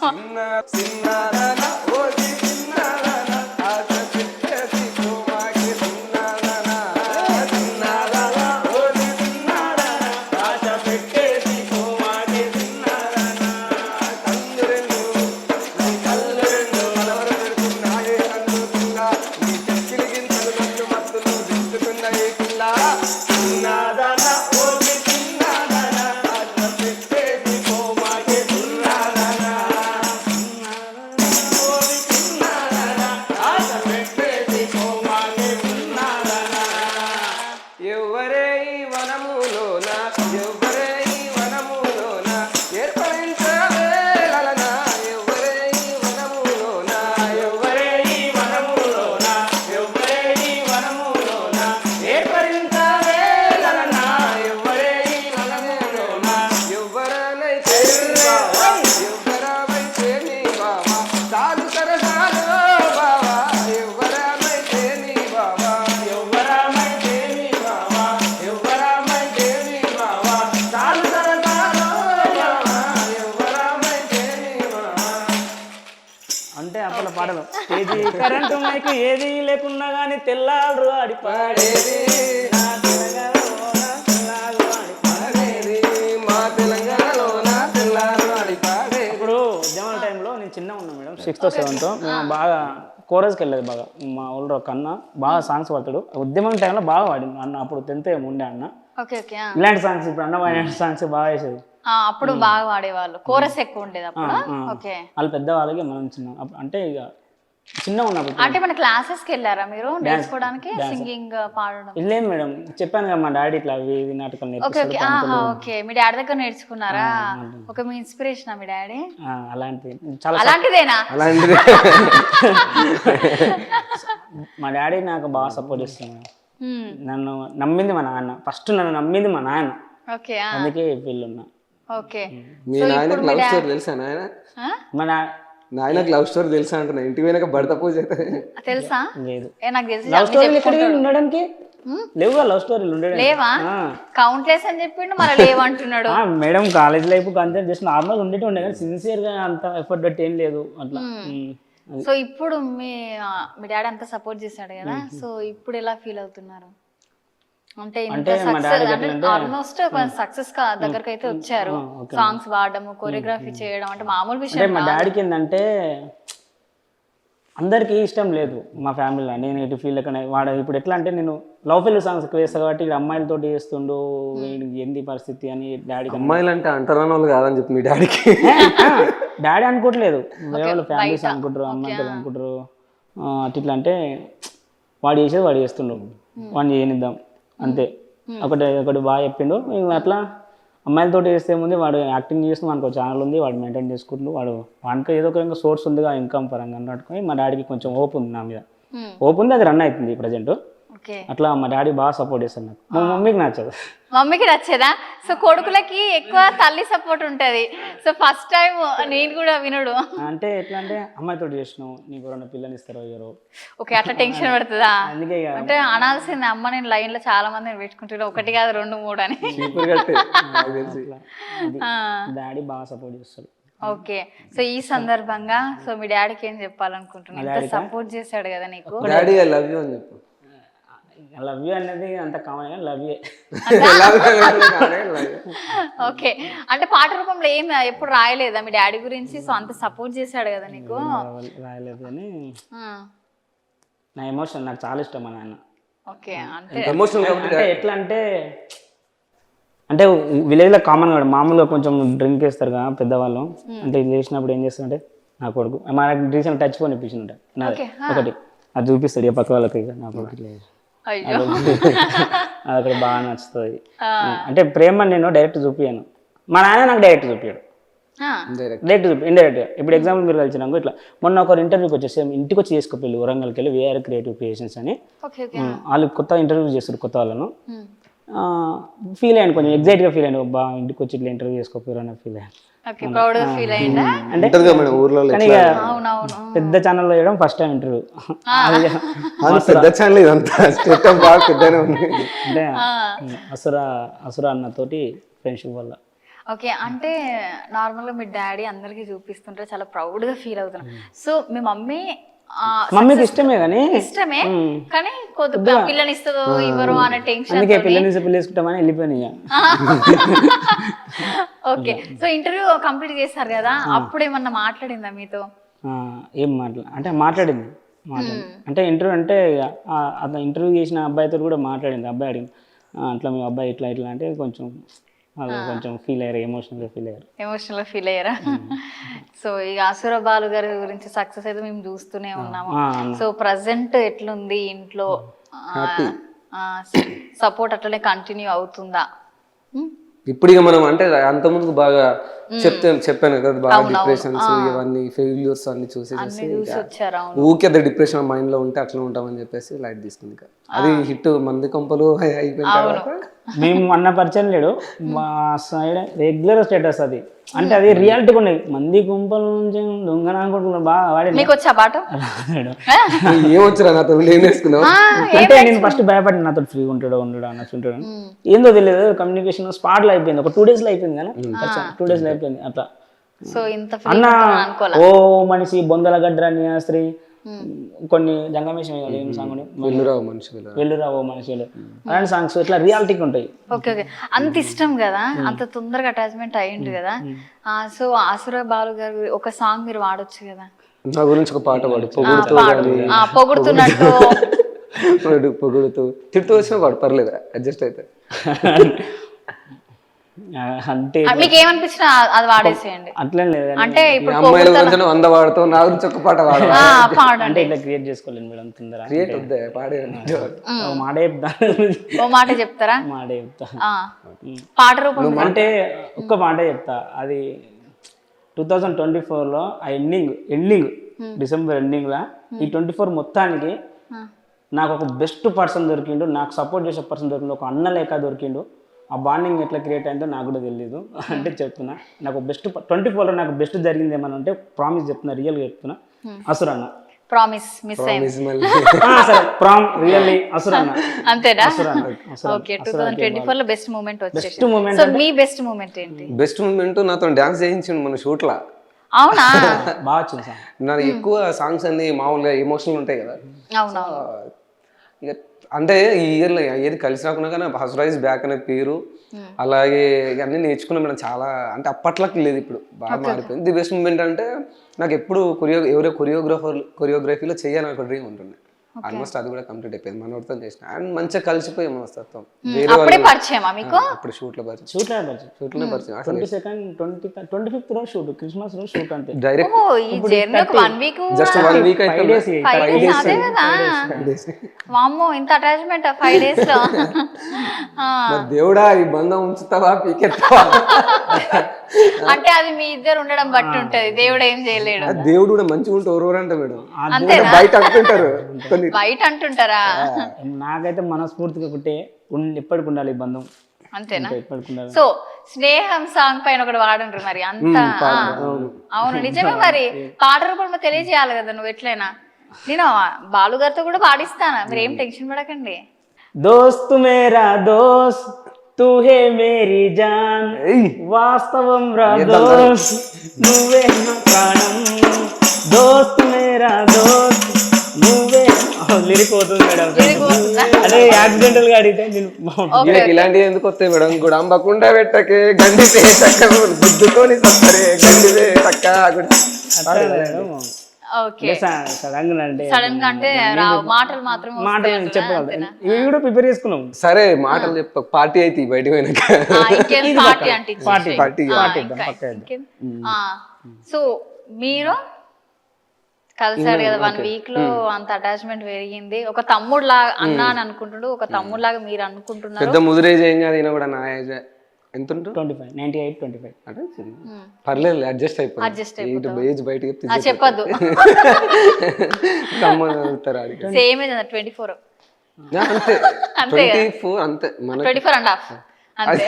చిన్న చిన్నారన ఓసి చిన్నారన ఆశ పెట్టేసి కోమాకి చిన్నారన, చిన్నారన ఓసి చిన్నారన ఆశ పెట్టేసి కోమాకి చిన్నారన. కళ్ళు రెండు నీ కళ్ళు రెండు అలవర పెడుతున్నాయే కన్నుతున్నా, నీ చెక్కిలి గింతలు నన్ను మత్తులు దించుతున్నాయి పిల్ల. చిన్నారన ఓసి చిన్నారన ఆశ పెట్టేసి కోమాకి చిన్నారన. ఎవరే ఈ వనములోన, ఎవరే ఈ వనములోన ఏర్పడించవే లలనా, ఎవరే ఈ వనములోన, ఎవరే ఈ వనములోన, ఎవరే ఈ వనములోన ఏర్పడించవే లలనా, ఎవరే ఈ వనములోన. ఎవరనైతే ఎవరమైతే నీ బావా చాలు సరసాలు బావా, ఎవరమైతే నీ బావా, ఎవరమైతే నీ బావా, ఎవరమైతే నీ బావా చాలు సరసాలు బావా, ఎవరమైతే నీ బావా. అంటే అప్పల పాటలు స్టేజీ కరెంటు మైకు ఏది లేకున్నా గానీ తెల్లారు ఆడి పాడేది నా తెలంగాణలోన తెల్లారు ఆడి పాడేది, మా తెలంగాణలోన తెల్లారు ఆడి పాడేది. ఇప్పుడు ఉద్యమాల టైంలో నేను చిన్న ఉన్నా మేడం, 6th or 7th. మేము బాగా కోరస్కి వెళ్ళేది బాగా. మా ఊళ్ళో ఒక అన్న బాగా సాంగ్స్ పాడతాడు. ఉద్యమం టైంలో బాగా పాడింది అన్న. అప్పుడు 10th ఉండే అన్న. Okay okay. ఇలాంటి సాంగ్స్ ఇప్పుడు అన్న వాడిన సాంగ్స్ బాగా వేసేది. అప్పుడు బాగా వాడేవాళ్ళు, కోరస్ ఎక్కువ ఉండేది అప్పుడు. ఓకే, వాళ్ళు పెద్ద వాళ్ళకి మనం చిన్న అంటే ఇక చిన్న ఉన్నప్పుడు. అంటే మన క్లాసెస్కి వెళ్ళారా మీరు నేర్చుకోవడానికి సింగింగ్ పాడడం? లేదు మేడం, చెప్పాను కదా మా డాడీ ఇట్లా వీధి నాటకాలు ఓకే ఓకే. నేర్పిస్తాడు. ఓకే, మీ డాడీ దగ్గర నేర్చుకున్నారా? ఒక మీ ఇన్స్పిరేషన్ మీ డాడీ? అలాంటివి చాలా అలాంటిదేనా? అలాంటిది మా డాడీ నాకు బాగా సపోర్ట్ చేస్తాడు. నన్ను నమ్మింది మా నాన్న, ఫస్ట్ నన్ను నమ్మింది మా నాన్న. ఓకే, అందుకే వీళ్ళు ఉన్నా. ఓకే. మీ నాయనకు లవ్ స్టోరీ తెలుసా? మన నాయనకు లవ్ స్టోరీ తెలుసా అంటున్నా. ఇంటికి పోయినాక భర్త పూజ తెలుసా? లేదు. నాకు తెలిసి లవ్ స్టోరీలు ఎక్కడ ఉండడానికి లేవుగా, లవ్ స్టోరీలు ఉండడం లేవా? కౌంట్లెస్ అని చెప్పిండు, మరి లేవంటున్నాడు. మేడం కాలేజ్ లైఫ్ అంతే జస్ట్ నార్మల్ ఉండేటి ఉండే కానీ సిన్సియర్ గా అంత ఎఫర్ట్ పెట్టి ఏం లేదు అట్లా. సో ఇప్పుడు మీ డాడీ అంతా సపోర్ట్ చేశాడు కదా, సో ఇప్పుడు ఎలా ఫీల్ అవుతున్నారు? అంటే ఆల్మోస్ట్ సక్సెస్ దగ్గరకు అయితే వచ్చారు. సాంగ్స్ పాడడం, కొరియోగ్రఫీ చేయడం అంటే మామూలు విషయం. మా డాడీకి ఏంటంటే అందరికీ ఇష్టం లేదు మా ఫ్యామిలీలో. నేను ఇటు ఫీల్ లెక్కనే వాడు ఇప్పుడు ఎట్లా అంటే నేను లవ్ ఫెయిల్యూర్ సాంగ్స్ వేస్తాను కాబట్టి ఇక్కడ అమ్మాయిలతోటి చేస్తుండు, వీడికి ఏంది పరిస్థితి అని డాడీకి అమ్మాయిలు అంటే అంటరాని వాళ్ళు కాదని చెప్పి మీ డాడీకి డాడీ అనుకోవట్లేదు, వేరే వాళ్ళ ఫ్యామిలీస్ అనుకుంటారు, అమ్మాయితో అనుకుంటారు. అట్లా అంటే వాడు చేసేది వాడు చేస్తుండు, వాడిని చేయనిద్దాం అంతే. ఒకటి బాగా చెప్పిండు. అట్లా అమ్మాయిలతో చేస్తే ముందు వాడు యాక్టింగ్ చేస్తూ మనకు ఛానల్ ఉంది, వాడు మెయింటైన్ చేసుకుంటూ వాడికి ఏదో ఒక సోర్స్ ఉందిగా ఇన్కమ్ పరంగా అన్నట్టుకొని మా డాడీకి కొంచెం హోప్ ఉంది నా మీద. హోప్ ఉంది, అది రన్ అవుతుంది ప్రజెంట్. అట్లా మా డాడీ బాగా సపోర్ట్ చేస్తాను నాకు. మా మమ్మీకి నచ్చదు. మమ్మీకి నచ్చేదా? సో కొడుకులకి ఎక్కువ తల్లి సపోర్ట్ ఉంటది. సో ఫస్ట్ టైం నేను కూడా వినడు. అంటే ఎట్లా అంటే అమ్మాయితో చేసినావు, నీకు ఎవరైనా పిల్లని ఇస్తారో ఎవరో. ఓకే, అట్లా టెన్షన్ పడుతుందా? అందుకే అంటే అనాల్సింది అమ్మ, నేను లైన్ లో చాలా మందిని పెట్టుకుంటున్నా, 1 కాదు 2 3 అని. డాడీ బాగా సపోర్ట్ చేస్తాడు. ఓకే, సో ఈ సందర్భంగా సో మీ డాడీకి ఏం చెప్పాలనుకుంటున్నా? ఎంత సపోర్ట్ చేశాడు కదా నీకు. డాడీ ఐ లవ్ యూ అని చెప్పు. లవ్ యూ అనేది అంత కామన్ గా లవ్ యూ. ఓకే, అంటే పాట రూపంలో ఏం ఎప్పుడు రాయలేదా మీ డాడీ గురించి? సో అంత సపోర్ట్ చేశాడు కదా నీకు. రాయలేదు కానీ నా ఎమోషన్ నాకు చాలా ఇష్టం మా నాన్న. ఓకే, అంటే ఎట్లా అంటే విలేజ్ లో కామన్ గా మామూలుగా కొంచెం డ్రింక్ వేస్తారు కదా పెద్దవాళ్ళు. అంటే ఇది చేసినప్పుడు ఏం చేస్తారంటే నా కొడుకు మా రీసెంట్ టచ్ ఫోన్ ఇప్పించింట నాది ఒకటి, అది చూపిస్తాడు ఇక పక్క వాళ్ళకి. నా కొడుకు అయ్యో అది అక్కడ బాగా నచ్చుతుంది. అంటే ప్రేమ నేను డైరెక్ట్ చూపియాను, మా నాన్న నాకు డైరెక్ట్ చూపించాడు. డైరెక్ట్ చూపి ఇండైరెక్ట్ గా. ఇప్పుడు ఎగ్జాంపుల్ మీరు కలిసినాక ఇట్లా మొన్న ఒకరు ఇంటర్వ్యూకి వచ్చేసి ఇంటికి వచ్చి చేసుకోవాలి వరంగల్కి వెళ్ళి వేఆర్ క్రియేటివ్ క్రియేషన్స్ అని. వాళ్ళు కొత్త ఇంటర్వ్యూ చేస్తారు కొత్త వాళ్ళను. ఫీల్ అయ్యాను, కొంచెం ఎగ్జైట్గా ఫీల్ అయ్యాను, బా ఇంటికి వచ్చి ఇట్లా ఇంటర్వ్యూ చేసుకోపోయారు అని ఫీల్ అయ్యాను. అంటే పెద్ద ఛానల్ లో చేయడం ఫస్ట్ టైం ఇంటర్వ్యూ. పెద్ద ఛానల్ ఇదంతా అంటే అసుర అన్నతోటి ఫ్రెండ్షిప్ వల్ల. ఓకే, అంటే నార్మల్ గా మీ డాడీ అందరికి చూపిస్తుంటే చాలా ప్రౌడ్ గా ఫీల్ అవుతున్నా. సో మీ మమ్మీకి ఇష్టమే కానీ కొద్దిగా పిల్లని ఇస్తుందో ఇవ్వరు అనే టెన్షన్. అందుకే పిల్లని వేసుకుంటామని వెళ్ళిపోయినా. ఓకే, సో ఇంటర్వ్యూ కంప్లీట్ చేస్తారు కదా, అప్పుడు ఏమన్నా మాట్లాడిందా మీతో? ఏం మాట్లాడింది అంటే ఇంటర్వ్యూ అంటే అతను ఇంటర్వ్యూ చేసిన అబ్బాయితో కూడా మాట్లాడింది. అబ్బాయి అడిగింది అట్లా మీ అబ్బాయి ఇట్లా అంటే కొంచెం ఫీల్ అయ్యారు, ఎమోషనల్ ఫీల్ అయ్యారా? సో ఇక అసుర బాలు గారి గురించి సక్సెస్ అయితే మేము చూస్తూనే ఉన్నాము. సో ప్రజెంట్ ఎట్లుంది ఇంట్లో? సపోర్ట్ అట్లనే కంటిన్యూ అవుతుందా? ఇప్పుడు ఇక మనం అంటే అంత ముందుకు బాగా చెప్పాను కదా, బాగా డిప్రెషన్స్ ఇవన్నీ ఫెయిల్యూర్స్ అన్ని చూసేసి ఊకే అదే డిప్రెషన్ మైండ్ లో ఉంటే అట్లా ఉంటామని చెప్పేసి లైట్ తీసుకుంది. అది హిట్ మంది కొంపలు అయిపోయిన తర్వాత మేము అన్న పరిచయం లేడు, మా సైడ్ రెగ్యులర్ స్టేటస్ అది. అంటే అది రియాలిటీగా ఉన్నాయి. మంది గుంపల నుంచి దొంగన అనుకుంటున్నాను బాగా వాడి. మీకు వచ్చా పాట? ఏమొచ్చరా నాతో నేనేసుకున్నావు అంటే నేను ఫస్ట్ భయపడి నాతో ఫ్రీగా ఉంటాడు అన్నట్టుంటాడు. ఏందో తెలియదు, కమ్యూనికేషన్ స్పాట్ లో అయిపోయింది. ఒక 2 days లో అయిపోయింది కానీ 2 days లో అయిపోయింది అట్లా. అన్న ఓ మనిషి బొందల గడ్డ స్త్రీ కొన్ని జంగమేశం వెల్లురావు మనుషులు అలాంటి సాంగ్స్ ఇట్లా రియాలిటీకి ఉంటాయి. ఓకే, అంత ఇష్టం కదా, అంత తొందరగా అటాచ్మెంట్ అయ్యిండు కదా. సో అసుర బాలు గారు ఒక సాంగ్ మీరు వాడొచ్చు కదా. నా గురించి ఒక పాట పాడు, పొగుడుతున్నట్టు పొగుడుతూ తిడుతూ వచ్చినా పాడు, పర్లేదు అడ్జస్ట్ అయితే. అంటే మీకు ఏమనిపించినా అది వాడేసేయండి. అట్లేం లేదు, అంటే ఇప్పుడు అమ్మాయిల గురించి 100 పాడతావు, నా గురించి ఒక పాట అంటే ఇట్లా క్రియేట్ చేసుకోలేను మేడం. తొందర క్రియేట్ వద్దే, పాడే ఓ మాట చెప్తారా? మాట చెప్తా, పాట రూపం అంటే ఒక్క మాట చెప్తా. అది 2024 లో ఆ ఎండింగ్ డిసెంబర్ ఎండింగ్ లా ఈ 24 మొత్తానికి నాకు ఒక బెస్ట్ పర్సన్ దొరికిండు, నాకు సపోర్ట్ చేసే పర్సన్ దొరికిండు, ఒక అన్న లేక దొరికిండు. ఆ బాండింగ్ ఎట్లా క్రియేట్ అయిందో నాకు కూడా తెలియదు. అంటే చెప్తున్నా, నాకు బెస్ట్ 24 లో నాకు బెస్ట్ జరిగింది ఏమన్నా అంటే ప్రామిస్ చెప్తున్నా, రియల్గా చెప్తున్నా, అసుర అన్న. ప్రామిస్ మిస్ అయింది రియల్లీ అసుర అన్న. అంతేనా? ఓకే, 2024 లో బెస్ట్ మూమెంట్ వచ్చేసింది. సో మీ బెస్ట్ మూమెంట్ ఏంటి? బెస్ట్ మూమెంట్ నాతో డాన్స్ చేయించిండు మన షూట్ లా. అవునా? బాగా వచ్చింది సాంగ్. నాకు ఎక్కువ సాంగ్స్ అన్ని మామూలుగా ఎమోషనల్ ఉంటాయి కదా. అవునవును. ఇక అంటే ఈ ఇయర్లో ఏది కలిసి రాకున్నా కానీ హౌస్ బ్యాక్ అనే పేరు అలాగే అన్నీ నేర్చుకున్నాం మేడం చాలా. అంటే అప్పట్లోకి లేదు, ఇప్పుడు బాగా మారిపోయింది. ది బెస్ట్ మూమెంట్ అంటే నాకు ఎప్పుడు ఎవరో కొరియోగ్రఫీలో చేయాలని ఒక డ్రీమ్ ఉంటుంది. ఆల్మోస్ట్ అది కూడా కంప్లీట్ అయిపోయింది, మనోడితో చేసిన. అండ్ మంచిగా కలిసిపోయాం మనస్తత్వం. వేరే పరిచయమా మీకు? ఇప్పుడు షూట్లో పరిచయం. 25th రోజు షూట్, క్రిస్మస్ రోజు షూట్ అంతే. డైరెక్ట్ జస్ట్ 1 వీక్ అయితే వామ్మో, ఇంత అటాచ్మెంట్ 5 days లో. దేవుడా ఈ బంధం ఉంచుతావా పీకెత్తావా? అంటే అది మీ ఇద్దరు ఉండడం బట్టి ఉంటది, దేవుడు ఏం చేయలేడు. దేవుడు కూడా మంచిగా ఉంటే ఎవరు అంటే మేడం బయట అంటుంటారు, బయట అంటుంటారా? నాకైతే మనస్ఫూర్తిగా ఒకటే ఎప్పటికి ఉండాలి ఈ బంధం, అంతేనా? సో స్నేహం సాంగ్ పైన ఒకటి వాడంటారు మరి, అంత అవును నిజమే. మరి పాట రూపంలో తెలియజేయాలి కదా నువ్వు ఎట్లయినా. నేను బాలు గారితో కూడా పాడిస్తాను, మీరు ఏం టెన్షన్ పడకండి. దోస్తు మేరా దోస్త్ తూ హే మేరీ జాన్, వాస్తవం రా దోస్త్ నువ్వే నా ప్రాణం, దోస్త్ మేరా దోస్త్ నువ్వే. లిరిక్ పోతుంది మేడం, అదే యాక్సిడెంటల్ గా అడిగితే ఇలాంటివి ఎందుకు వస్తాయి మేడం? గుడంబకుండా పెట్టకే గండితే చక్క గుద్దుకొని సత్తరే గండివే చక్క. సడన్ గా అంటే మాటలు మాత్రం చెప్పగలరు, ఇవి కూడా ప్రిపేర్ చేసుకున్నాం. సరే మాటలు చెప్ప, పార్టీ అయితే బయట పోయినాక పార్టీ. సో మీరు కలిసారు కదా 1 week లో, అంత అటాచ్మెంట్ పెరిగింది. ఒక తమ్ముడు లాగా అన్నా అని అనుకుంటున్నాడు, ఒక తమ్ముడు లాగా మీరు అనుకుంటున్నారు. పెద్ద ముదిరేజ్ ఏం కాదు, ఈయన కూడా నా ఏజ్ ఎంత 25 అంటే పర్లేదు, అడ్జస్ట్ అయిపోయింది. ఏజ్ బయటకి చెప్పద్దు, అవుతారు సేమ్ ఏజ్ 24 అంతే. 24 అంతే, 24.5 అంతే.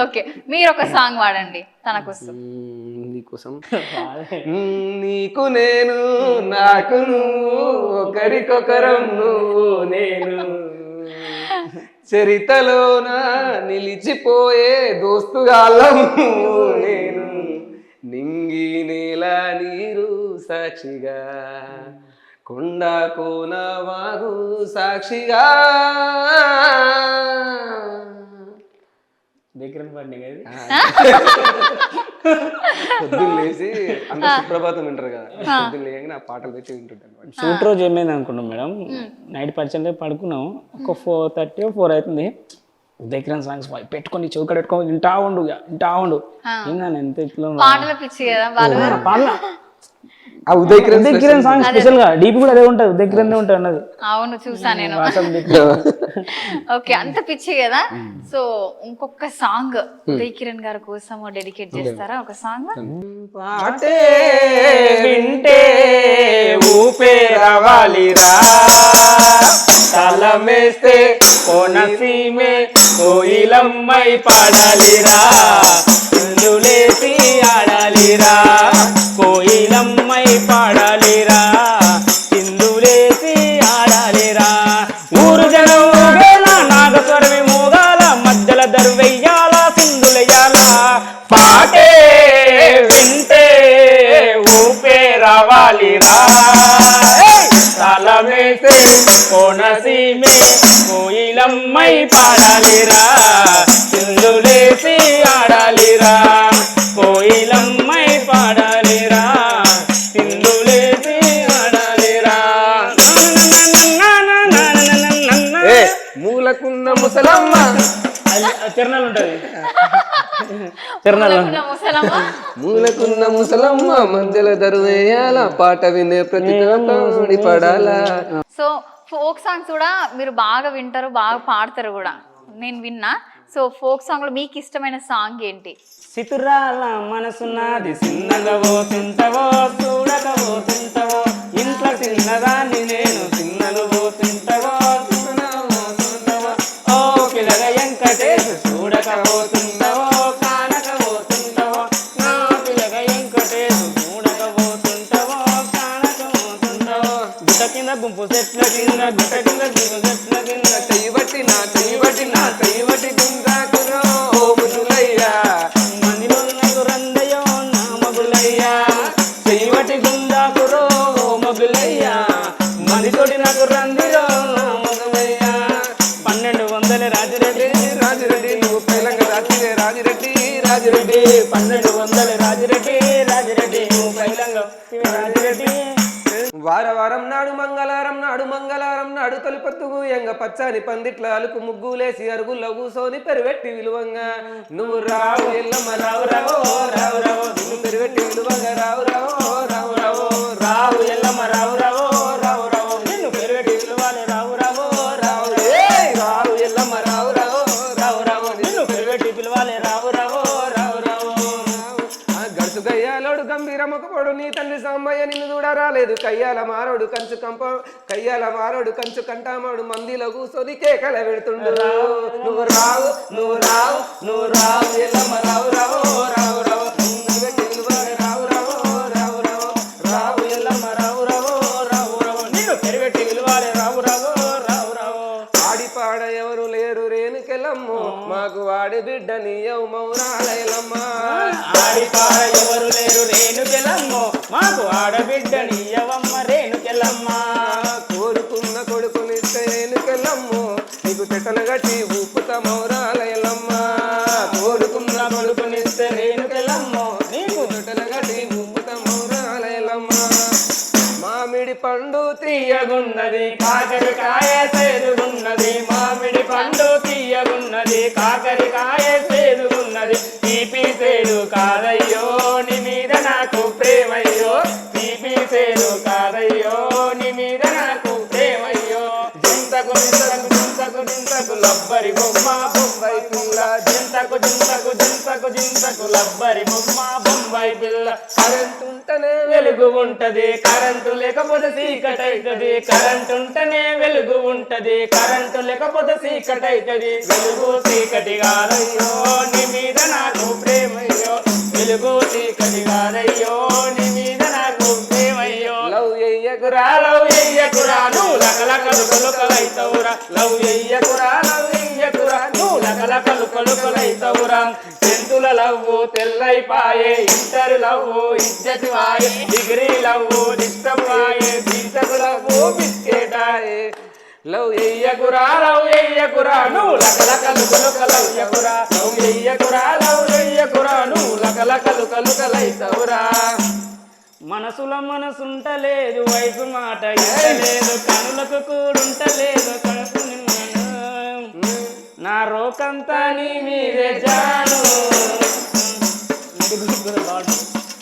ఓకే, మీరు ఒక సాంగ్ వాడండి తన కోసం. నీకోసం. నీకు నేను, నాకు నువ్వు, ఒకరికొకరం నువ్వు నేను, చరితలోన నిలిచిపోయే దోస్తుగాళ్ళం నువ్వు నేను, నింగి నేల నీరు సాక్షిగా, కొండ కోన వాగు సాక్షిగా. పొద్దున్న లేచి అంత సుప్రభాతం వింటారు కదా, పొద్దున్న లేక ఆ పాటలు పెట్టి వింటుంటాను. షూట్ రోజు ఏమైంది అనుకున్నాం మేడం, నైట్ 10 పడుకున్నాం, ఒక 4:30 4 అవుతుంది. ఉదయకిరణ్ సాంగ్స్ పెట్టుకొని చౌకడ పెట్టుకొని వింటా ఉండు ఏందా ఎంత ఇట్లా పాడలా. ఆ ఉదయకిరణ్ సాంగ్ స్పెషల్ గా డీపీ కూడా అదే ఉంటుంది, ఉదయకిరణ్ ఉంటుంది అన్నది. అవును చూసా నేను. ఓకే, అంత పిచ్చి కదా. సో ఇంకొక సాంగ్ ఉదయకిరణ్ గారి కోసం డెడికేట్ చేస్తారా? ఒక సాంగ్ పాటే వింటే ఊపే రావాలిరా, తలమేస్తే కోనసీమే కోయిలమ్మై పాడాలిరా, ఇందులేసి ఆడాలిరా, కోయిలమ్మై పాడాలిరా, సింధులేసి ఆడాలిరా, ఊరు జనం నాగస్వరమి మోగాల, మధ్యల దర్వెయ్యాల, సింధులయ్యాల, పాటే వింటే ఊపే రావాలిరా, తలమేసే కోనసీమే కోయిలమ్మై పాడాలిరా, సింధులేసి ఆడాలిరా, కోయిలమ్మై పాడాలిరా, సింధులేసి ఆడాలిరా. మూలకున్న ముసలమ్మ చరణాలు ఉంటది, మూలకున్న ముసలమ్మ మధ్యల దరువేయాల, పాట వినే ప్రతి పడాలా. సో ఫోక్ సాంగ్స్ కూడా మీరు బాగా వింటారు, బాగా పాడతారు కూడా, నేను విన్నా. సో ఫోక్ సాంగ్ లో మీకు ఇష్టమైన సాంగ్ ఏంటి? సితురాల మనసున్నది చిన్నగా పోతుంటవో, చూడకవో తింటవో, ఇంట్లో చిన్నదాన్ని నేను చిన్నలు పోతుంటవో, ఓ పిల్లగ వెంకటేశ్ చూడకపోతుంటవో, కానకపోతుంటవో, నా పిల్లగ వెంకటేశ్ చూడకపోతుంటవో, కానకపోతుంటవో, గుట్ట కింద గుంపు చెట్ల కింద, గుట్ట కింద గుంపు చెట్ల కింద, చెయ్యి బట్టి నా గుంజాకురో ఓ ముదులయ్యా, మందిలో నాకు రందయో నా మగులయ్యా, చెయ్యి బట్టి గుంజాకురో ఓ మగులయ్యా, మందితోటి నాకు రందిరో రాజిరెడ్డి 1200 రాజిరెడ్డి రాజిరెడ్డి పైలంగం రాజిరెడ్డి. వారం నాడు మంగళవారం నాడు తొలిపొత్తుగు ఎంగ పచ్చని పందిట్ల అలుకు ముగ్గులేసి అరుగుల్లో కూసోని పెరువెట్టి విలువంగా నువ్వు రావు ఎల్లమ్మ రావు రావో రావు రావో నువ్వు పెరువెట్టి విలువంగా రావు రావో రావు రావో రావు ఎల్లమ్మ రావు రావో రావు రావో నిన్ను పెరుగటి విలువాలి రావు రావో రావు రావు ఎల్లమ్మ రావు రావో రావు రావో నిన్ను పెరుగటి పిలవాలి రావు రావో రావు రావో. గడుసు గయ్యాలోడు గంభీరముకు పొడు నీ తండ్రి సాంబయ్య నిన్ను చూడ రాలేదు కయ్యాల మారోడు కంచు కంటామాడు మందిలో కూసోని కేకల పెడుతుండు నువ్వు రావు నువ్వు రావు నువ్వు రావు ఎల్లమ్మ రావు రావో రావు రావో రావు రావో రావు రావో రావు ఎల్లమ్మ రావు రావో రావు రావో నిన్ను పెరుగటి విలువాలి రావు రావో రావు రావో. ఆడిపాడ ఎవరు లేరు రేణుకెళ్ళమ్ము మాకు వాడి బిడ్డ నీయవు మౌరాలయలమ్మ ఆడిపాడ ఎవరు లేరు రేణుకెళ్ళమ్మో మాకు ఆడబిడ్డ నీయవమ్మ రేణుకెళ్ళమ్మ. కోరుకున్న కొడుకునిస్తే రేణుకెళ్ళమ్ము నీకు చెట్టలు గట్టి ఊపుత మౌరాలయలమ్మ కోరుకున్న కొడుకునిస్తే రేణుకెళ్ళమ్మో నీకు చెట్టలు గట్టి ఊపుత మౌరాలయలమ్మ మామిడి పండు తీయగున్నది కాకరకాయ సేదుగున్నది మామిడి పండు తీయగున్నది కాకరకాయ సేదుగున్నది తీపి సేదు కాదయ్యో నీ మీద నాకు ప్రేమయ్యో తీపి సేదు కాదయ్యో నీ మీద నాకు ప్రేమయ్యో. జింతకు జింతకు జింతకు జింతకు లబ్బరి బొమ్మ బొంబాయి పిల్ల జింతకు జింతకు జింతకు జింతకు లబ్బరి బొమ్మ బొంబాయి పిల్ల. కరెంటు ఉంటేనే వెలుగు ఉంటది కరెంటు లేకపోతే చీకటైతది కరెంటు ఉంటేనే వెలుగు ఉంటది కరెంటు లేకపోతే చీకటైతది వెలుగు చీకటి కాదయ్యో నీ మీద నాకు ప్రేమయ్యో వెలుగు చీకటి కాదయ్యో నీ మీద నాకు ప్రేమయ్యో. లవ్ ఎయ్యకురా లవ్ ఎయ్యకురా నువ్వు లకలకలు కొలుకలైతవురా లవ్ ఎయ్యకురా లవ్ ఎయ్యకురా నువ్వు లకలకలు కొలుకలైతవురా. టెన్తుల లవ్వు తెల్లైపాయే ఇంటర్ లవ్వు ఇజ్జతి వాయే డిగ్రీ లవ్వు డిస్టర్బ్ వాయే బీటెక్ లవ్వు బిస్కెటాయే. లవ్ ఎయ్యకురా లవ్ ఎయ్యకురా నువ్వు లకలకలు కొలుకలయ్యకురా లవ్ ఎయ్యకురా లవ్ ఎయ్యకురా నువ్వు లకలకలు కొలుకలైతవురా. మనసుల మనసుంటలేదు వయసు మాట ఇంటలేదు కనులకు కూడుంటలేదు కనుకు నా రోకంతా నీ మీదే జాను.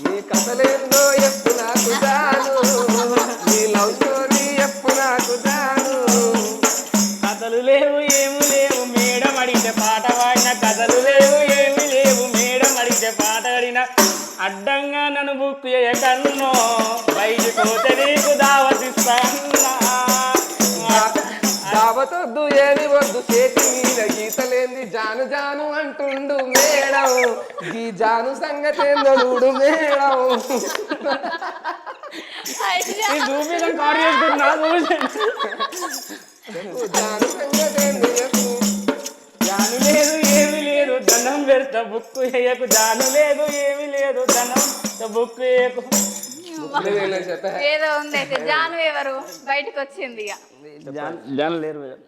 నీ కథలేందో ఎప్పు నాకు జాను నీ లవ్ స్టోరీ ఎప్పు నాకు జాను. కథలు లేవు ఏమి లేవు మేడం అడిగితే పాట పాడిన కథలు లేవు ఏమి లేవు మేడం అడిగితే పాట పాడిన అడ్డంగా నన్ను బుక్ చేయకన్నో బయటికి పోతే నీకు దావతిస్తాన్నా. దావతొద్దు ఏమి వద్దు చేతి మీద గీతలేంది జాను జాను అంటుండు మేడం ఈ జాను సంగతేందో చూడు మేడం. చూపించడం కార్ చేసుకుంటున్నా జాను సంగతేందో చెప్పు. జాను లేదు ఏమి లేదు దండం పెడతా బుక్ చేయకు జాను లేదు ఏమి లేదు దండం బుక్ చేయకు. ఏదో ఉంది అయితే జాను ఎవరు బయటకు వచ్చింది ఇక జాను లేరు మేడం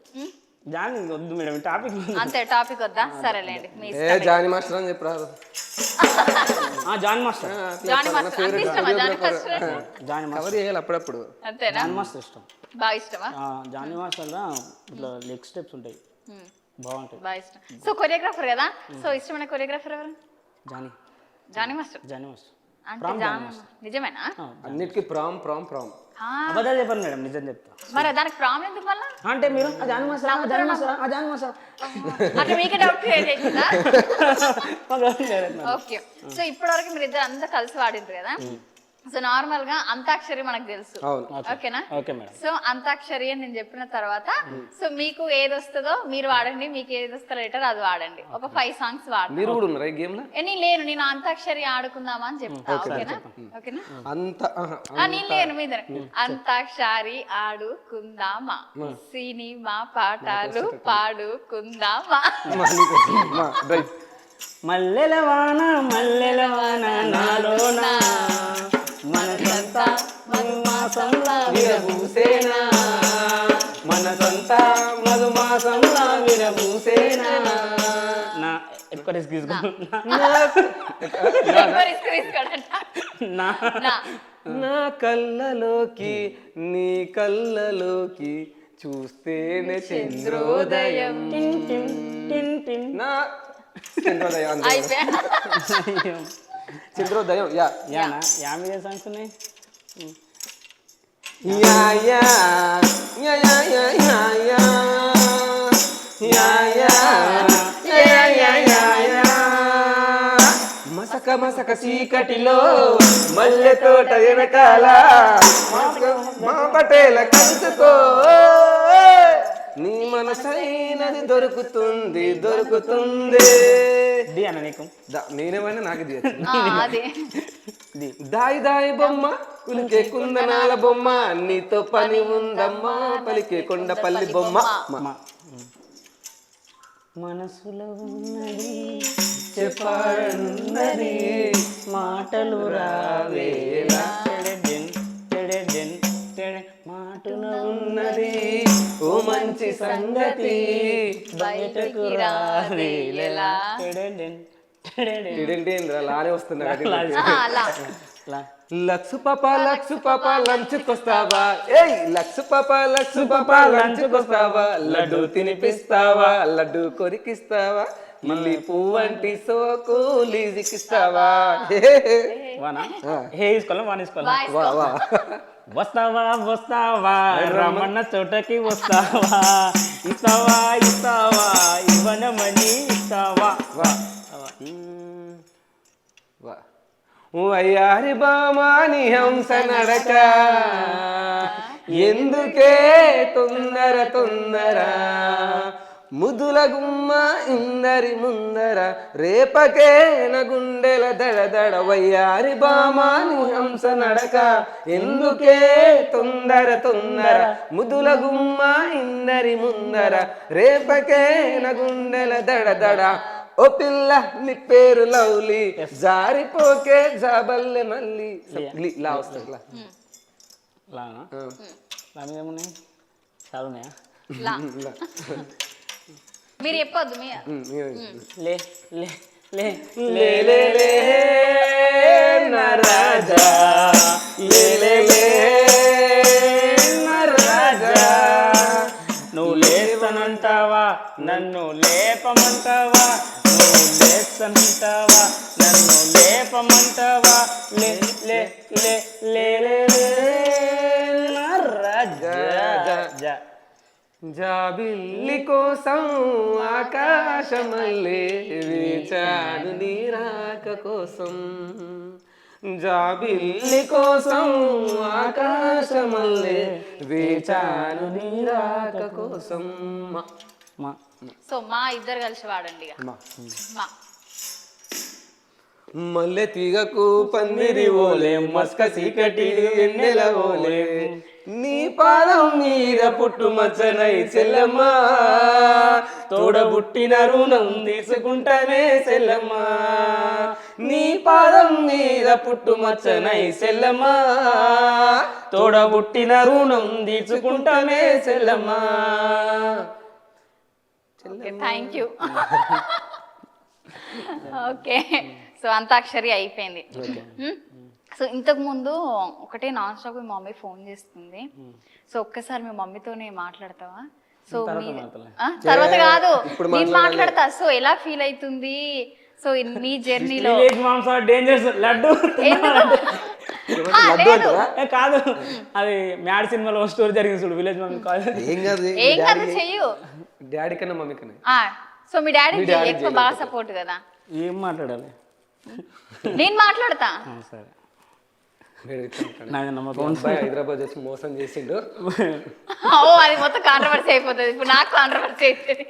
జాను వద్దు మేడం టాపిక్ అంతే టాపిక్ వద్దా సరేలేండి మీ ఏ జాని మాస్టర్ అని చెప్పరాదు. జాన్ మాస్టర్ జాని మాస్టర్ అంత ఇష్టమా Jani master Jan master cover చేయాలి అప్పుడప్పుడు. అంతేనా జాన్ మాస్టర్ ఇష్టం బాగా ఇష్టమా జానీ మాస్టర్లో ఇట్లా లెగ్ స్టెప్స్ ఉంటాయి బాగుంటాయి బాగా ఇష్టం. సో కొరియోగ్రాఫర్ కదా సో ఇష్టమైన కొరియోగ్రాఫర్ ఎవరు జానీ జానీ మాస్టర్ జానీ మాస్టర్ అంటే జాన్ నిజమేనా అన్నిటికీ ప్రామ్ ప్రామ్ ప్రామ్ అబద్ధాలు చెప్పాను మేడం నిజం చెప్తా. మరి దానికి ప్రాబ్లం ఎందుకు వల్ల అంటే మీరు Jani master Jani master Jani master అట్లా మీకే డౌట్ క్రియేట్ చేసిందా? ఓకే సో ఇప్పటివరకు మీరు ఇద్దరు అంతా కలిసి వాడిండ్రు కదా సో నార్మల్ గా అంతాక్షరి మనకు తెలుసు ఓకేనా ఓకే మేడం. సో అంతాక్షరి అని నేను చెప్పిన తర్వాత సో మీకు ఏది వస్తుందో మీరు వాడండి మీకు ఏది వస్తుందో లెటర్ అది వాడండి ఒక 5 సాంగ్స్ వాడండి. మీరు కూడా ఉన్నారా ఈ గేమ్ లో? నేను అంతాక్షరి ఆడుకుందామా అని చెప్తా ఓకేనా ఓకేనా అంత నేను లేను మీద అంతాక్షరి ఆడుకుందామా సినిమా పాటలు పాడుకుందామా మల్లెల వాన నాలోనా మనసంతా మధుమాసంలా విరబూసేనా మనసంతా మధుమాసంలా విరబూసేనా. నా ఎక్కువ రిస్క్ తీసుకో నా నా కళ్ళలోకి నీ కళ్ళలోకి చూస్తేనే చంద్రోదయం నా చంద్రోదయం అంతే. అయ్యో. చంద్రోదయం యా యానా యా మీద సాంగ్స్ ఉన్నాయి yeah yeah yeah yeah yeah yeah yeah yeah yeah yeah yeah yeah మసక మసక చీకటిలో మల్లె తోట వెనకాల మా పటేల కలుసుకో నీ మనసైనది దొరుకుతుంది దొరుకుతుంది డి అన్న నీకు నేనేమైనా నాకు ఇది అదే దాయి దాయి బొమ్మ కులికే కుందనాల బొమ్మ నీతో పని ఉందమ్మా పలికే కొండపల్లి బొమ్మ మనసులో ఉన్నది చెప్పాలన్నది మాటలు రావేలా మాటలు ఉన్నది ఓ మంచి సంగతి బయటకు రావేలా. లానే వస్తున్నా అలా లక్సు పాప లంచుకొస్తావా ఏయ్ లక్సు పాప లంచుకొస్తావా లడ్డు తినిపిస్తావా లడ్డు కొరికిస్తావా ఇల్లి పువ్వంటి సోకు లీజికిస్తావా వానా హే తీసుకోవాలా వాన్ తీసుకోవాలా వా వా వస్తావా వస్తావా రమణ చోటకి వస్తావా ఇస్తావా ఇస్తావా ఇవ్వనమని ఇస్తావా వా వా వయ్యారి బామాని హంస నడక ఎందుకే తొందర తొందర ముదుల గుమ్మ ఇందరి ముందర రేపకే నగుండెల దడదడ వయ్యారి బామాని హంస నడక ఎందుకే తొందర తొందర ముదుల గుమ్మ ఇందరి ముందర రేపకే నగుండెల దడదడ ఓ పిల్ల నీ పేరు లవ్లీ జారిపోకే జాబల్లె మళ్ళీ లా వస్తుంది లానా లా మీద ఏమున్నాయి చాలా ఉన్నాయా మీరు చెప్పొద్దు మీ లే లే లే లే లే లే నా రాజా లే లే లే నా రాజా నువ్వు లేస్తానంటావా నన్ను లేపమంటావా నువ్వు లేస్తానంటావా నన్ను లేపమంటావా లే లే లే లే లే లే నా రాజా జాబిల్లి కోసం ఆకాశమల్లే వేచాను నీ రాక కోసం జాబిల్లి కోసం ఆకాశమల్లే వేచాను నీ రాక కోసం సో మా ఇద్దరు కలిసి వాడండి ఇక. మా మల్లె తీగకు పందిరి ఓలే మస్క చీకటి ఎన్నెల ఓలే నీ పాదం మీద పుట్టు మచ్చనై చెల్లమ్మా తోడబుట్టిన రుణం తీసుకుంటానే చెల్లమ్మా నీ పాదం మీద పుట్టు మచ్చనై చెల్లమ్మా తోడబుట్టిన రుణం తీసుకుంటానే చెల్లమ్మా thank you. Okay so Antakshari అయిపోయింది. సో ఇంతకు ముందు ఒకటే నాన్ స్టాప్ మీ మమ్మీ ఫోన్ చేస్తుంది. సో ఒక్కసారి మీ మమ్మీతోనే మాట్లాడతావా? సో తర్వాత కాదు నేను మాట్లాడతా. సో ఎలా ఫీల్ అవుతుంది సో నీ జర్నీలో? లడ్డు కాదు అది మ్యాడ్ సినిమాలో స్టోరీ జరిగింది చూడు విలేజ్ మమ్మీ కాదు ఏం కాదు చెయ్యు డాడీ కన్నా మమ్మీ కన్నా. సో మీ డాడీ ఎక్కువ బాగా సపోర్ట్ కదా. ఏం మాట్లాడాలి నేను మాట్లాడతా. సరే హైదరాబాద్ వచ్చి మోసం చేసిండు. ఓ అది మొత్తం కాంట్రవర్సీ అయిపోతుంది. ఇప్పుడు నాకు కాంట్రవర్సీ అవుతుంది.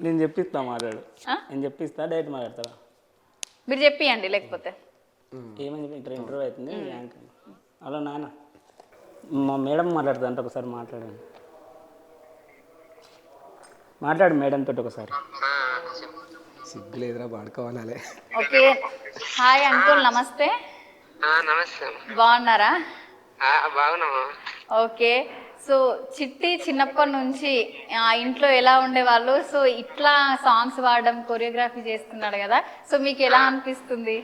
నేను చెప్పిస్తా మాట్లాడు నేను చెప్పిస్తా డైరెక్ట్ మాట్లాడతారా మీరు చెప్పియండి లేకపోతే ఏమని చెప్పి ఇక్కడ ఇంటర్వ్యూ అవుతుంది హలో నాన్న మా మేడం మాట్లాడుతుంది అంటే ఒకసారి మాట్లాడండి మాట్లాడు మేడం తోటి ఒకసారి. సిగ్గులేదురా వాడుకోవాలి. ఓకే హాయ్ అంకుల్ నమస్తే. నమస్తే. బాగున్నారా? బాగున్నామా. ఓకే సో చిట్టి చిన్నప్పటి నుంచి ఇంట్లో ఎలా ఉండేవాళ్ళు, సో ఇట్లా సాంగ్స్ పాడడం కొరియోగ్రఫీ చేస్తున్నాడు కదా, సో మీకు ఎలా అనిపిస్తుంది?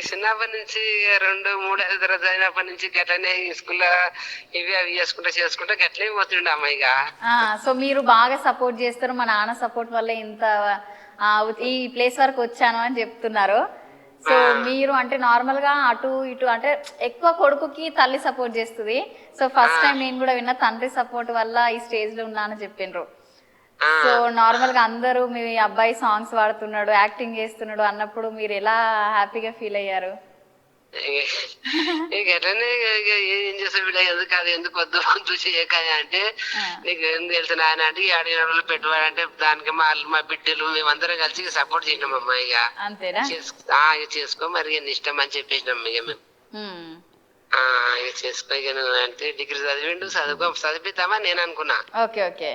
చిన్నప్పటి నుంచి 2-3 తరగతి అయినప్పటి నుంచి గట్లనే స్కూల్లో ఇవి అవి చేసుకుంటా గట్లనే పోతుండే అమ్మాయిగా. సో మీరు బాగా సపోర్ట్ చేస్తారు, మా నాన్న సపోర్ట్ వల్ల ఇంత ఈ ప్లేస్ వరకు వచ్చాను అని చెప్తున్నారు. సో మీరు అంటే నార్మల్ గా అటు ఇటు అంటే ఎక్కువ కొడుకుకి తల్లి సపోర్ట్ చేస్తుంది. సో ఫస్ట్ టైం నేను కూడా విన్న తండ్రి సపోర్ట్ వల్ల ఈ స్టేజ్ లో ఉన్నానని చెప్పిండ్రు. సో నార్మల్ గా అందరూ మీ అబ్బాయి సాంగ్స్ పాడుతున్నాడు, యాక్టింగ్ చేస్తున్నాడు అన్నప్పుడు మీరు ఎలా హ్యాపీగా ఫీల్ అయ్యారు? ఎట్లనే ఏం చేసావు వీళ్ళ ఎందుకు అది ఎందుకు వద్దు చేయక అంటే నీకు ఏం తెలుసు నాయన అంటే 7 రోజులు పెట్టుబడి దానికి మా బిడ్డలు మేమందరం కలిసి సపోర్ట్ చేసినాం అమ్మా. ఇక అంతేనా? చేసుకో మరి ఇష్టం అని చెప్పేసినాం ఇక మేము. ఇక చేసుకో ఇక నువ్వు అంటే డిగ్రీ చదివిద్దామా నేను అనుకున్నా. Okay okay.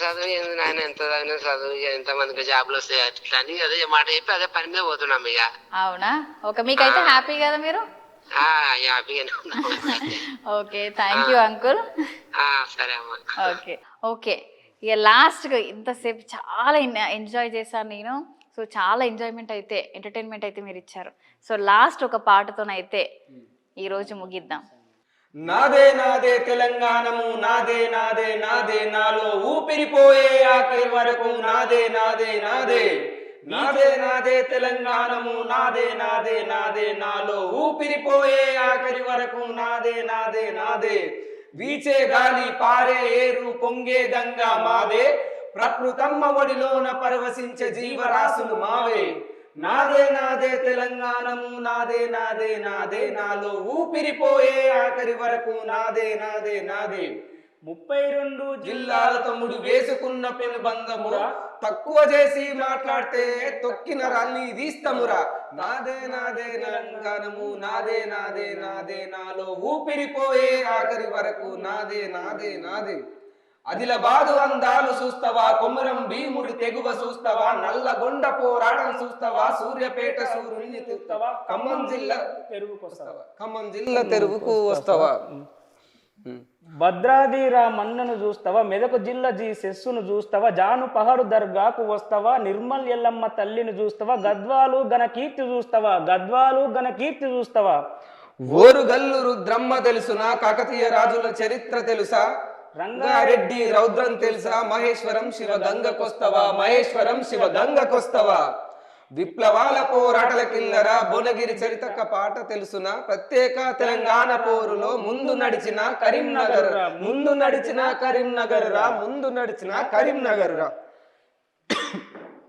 చదువు నాయన ఎంత చదివినా చదువు ఎంత మందికి జాబ్లు వస్తాయి అట్లా అని అదే మాట చెప్పి అదే పని మీద పోతున్నాం ఇక. అవునా? ఓకే, మీకైతే హ్యాపీ కదా మీరు? హ్యాపీగానే ఉన్నాం. Okay, thank you uncle. సరే అమ్మా. Okay okay. ఇక లాస్ట్గా ఇంతసేపు చాలా ఎంజాయ్ చేశాను నేను. సో చాలా ఎంజాయ్మెంట్ అయితే ఎంటర్టైన్మెంట్ అయితే మీరు ఇచ్చారు. సో లాస్ట్ ఒక పాటతోనైతే ఈరోజు ముగిద్దాం. నాదే నాదే తెలంగాణము, నాదే నాదే నాదే నాలో ఊపిరిపోయే ఆఖరి వరకు, నాదే నాదే నాదే నాదే నాదే తెలంగాణము, నాదే నాదే నాదే నాలో ఊపిరిపోయే ఆఖరి వరకు, నాదే నాదే నాదే. వీచే గాలి పారే ఏరు పొంగే గంగా మాదే, ప్రకృతమ్మ ఒడిలోన పరవశించే జీవరాశులు మావే. నాదే నాదే తెలంగాణము, నాదే నాదే నాదే నాలో ఊపిరిపోయే ఆఖరి వరకు, నాదే నాదే నాదే. 32 జిల్లాలతో ముడి వేసుకున్న పెను బంధమురా, తక్కువ చేసి మాట్లాడితే తొక్కిన రాన్ని తీస్తమురా. నాదే నాదే తెలంగాణము, నాదే నాదే నాదే నాలో ఊపిరిపోయే ఆఖరి వరకు, నాదే నాదే నాదే. ఆదిలాబాదు అందాలు చూస్తావా, కొమరం భీముడి తెగువ చూస్తావా, నల్లగొండ పోరాటం చూస్తావా, సూర్యపేట సూర్యుని చూస్తావా, ఖమ్మం జిల్లా తెరువుకు వస్తావా, భద్రాదిరా మన్నను చూస్తావా, మెదకు జిల్లా జీ సెస్సును చూస్తావా, జాను పహాడు దర్గాకు వస్తావా, నిర్మల్ ఎల్లమ్మ తల్లిని చూస్తావా, గద్వాలు ఘన కీర్తి చూస్తావా, గద్వాలు ఘన కీర్తి చూస్తావా. ఓరుగల్లు రుద్రమ్మ తెలుసునా, కాకతీయ రాజుల చరిత్ర తెలుసా, రంగారెడ్డి రౌద్రం తెలుసా, మహేశ్వరం శివ గంగకొస్తవా, మహేశ్వరం శివ గంగకొస్తవా. విప్లవాల పోరాటల కిల్లరా, భువనగిరి చరితక పాట తెలుసునా, ప్రత్యేక తెలంగాణ పోరులో ముందు నడిచిన కరీంనగర్ రా, ముందు నడిచిన కరీంనగర్ రా, ముందు నడిచిన కరీంనగర్ రా.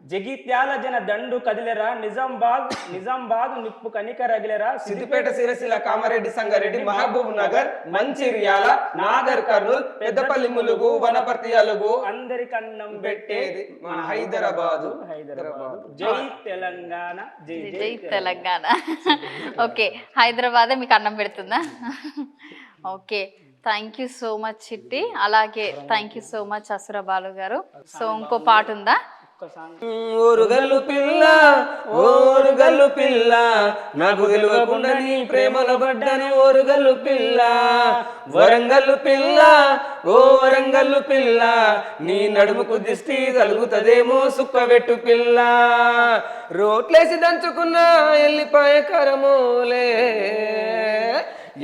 జగిత్యాల జన దండు కదిలేరా, నిజామాబాద్ నిప్పు కనిక రగిలేరా, సిద్దిపేట సిరసిల్ల కామారెడ్డి సంగారెడ్డి మహబూబ్ నగర్ మంచిర్యాల నాగర్ కర్నూల్ పెద్దపల్లి ములుగు వనపర్తి అలుగు అందరికన్నం పెట్టేది మన హైదరాబాదు. జై తెలంగాణ, జై తెలంగాణ. ఓకే, హైదరాబాదే మీకు అన్నం పెడుతుందా? Okay, thank you so much Chitti, అలాగే థ్యాంక్ యూ సో మచ్ అసుర బాలు గారు. సో ఇంకో పాట ఉందా? ఓరుగల్లు పిల్ల ఓరుగల్లు పిల్ల, నాకు తెలియకుండా నీ ప్రేమలో పడ్డాను ఓరుగల్లు పిల్ల. వరంగల్లు పిల్ల ఓ వరంగల్లు పిల్ల, నీ నడుముకు దిష్టి తలుగుతదేమో సుక్కబెట్టు పిల్ల. రోట్లేసి దంచుకున్నా ఎల్లిపాయ కరమోలే,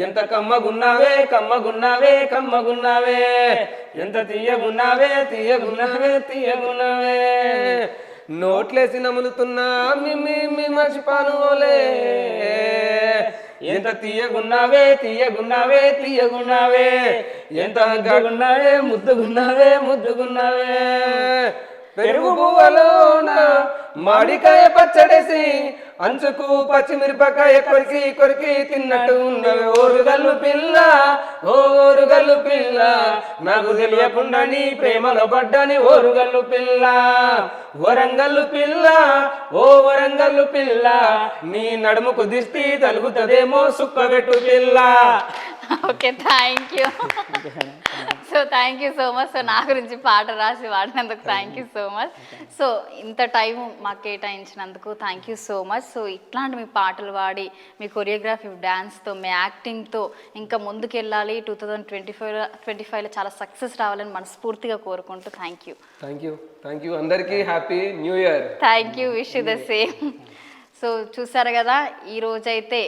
ఎంత కమ్మగున్నావే కమ్మగున్నావే కమ్మగున్నావే, ఎంత తీయగున్నావే తీయగున్నావే తీయగున్నావే. నోట్లేసి నములుతున్నా మిమ్మి మర్చిపానులే, ఎంత తీయగున్నావే తీయగున్నావే తీయగున్నావే, ఎంత గగున్నావే ముద్దుగున్నావే ముద్దుగున్నావే. పెరుగు బువ్వలోన మాడికాయ పచ్చడేసి అంచుకు పచ్చిమిరపకాయ కొరికి కొరికి తిన్నట్టు ఉన్నవి ఓరుగల్లు పిల్ల ఓ ఓరుగల్లు పిల్ల, నాకు తెలియకుండా నీ ప్రేమలో పడ్డాని ఓరుగల్లు పిల్ల. వరంగల్లు పిల్ల ఓ వరంగల్లు పిల్ల, నీ నడుముకు దిష్టి తలుగుతదేమో సుక్కబెట్టు పిల్ల. Okay, thank you. So thank you so much. So నా గురించి పాట రాసి వాడినందుకు thank you so much. So ఇంత టైం మాకు కేటాయించినందుకు thank you so much. So ఇట్లాంటి మీ పాటలు పాడి మీ కొరియోగ్రఫీ డాన్స్తో మీ యాక్టింగ్తో ఇంకా ముందుకెళ్ళాలి, 2025లో చాలా సక్సెస్ రావాలని మనస్ఫూర్తిగా కోరుకుంటూ థ్యాంక్ యూ. థ్యాంక్ యూ అందరికీ happy new year. Thank you, wish the same. So చూసారు కదా, ఈ రోజైతే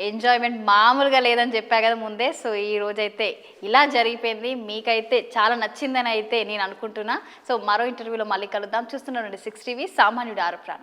ఎంజాయ్మెంట్ మామూలుగా లేదని చెప్పా కదా ముందే. సో ఈ రోజైతే ఇలా జరిగిపోయింది. మీకైతే చాలా నచ్చిందని అయితే నేను అనుకుంటున్నా. సో మరో ఇంటర్వ్యూలో మళ్ళీ కలుద్దాం. చూస్తున్నానండి 6 టీవీ సామాన్యుడు ఆరప్రాణం.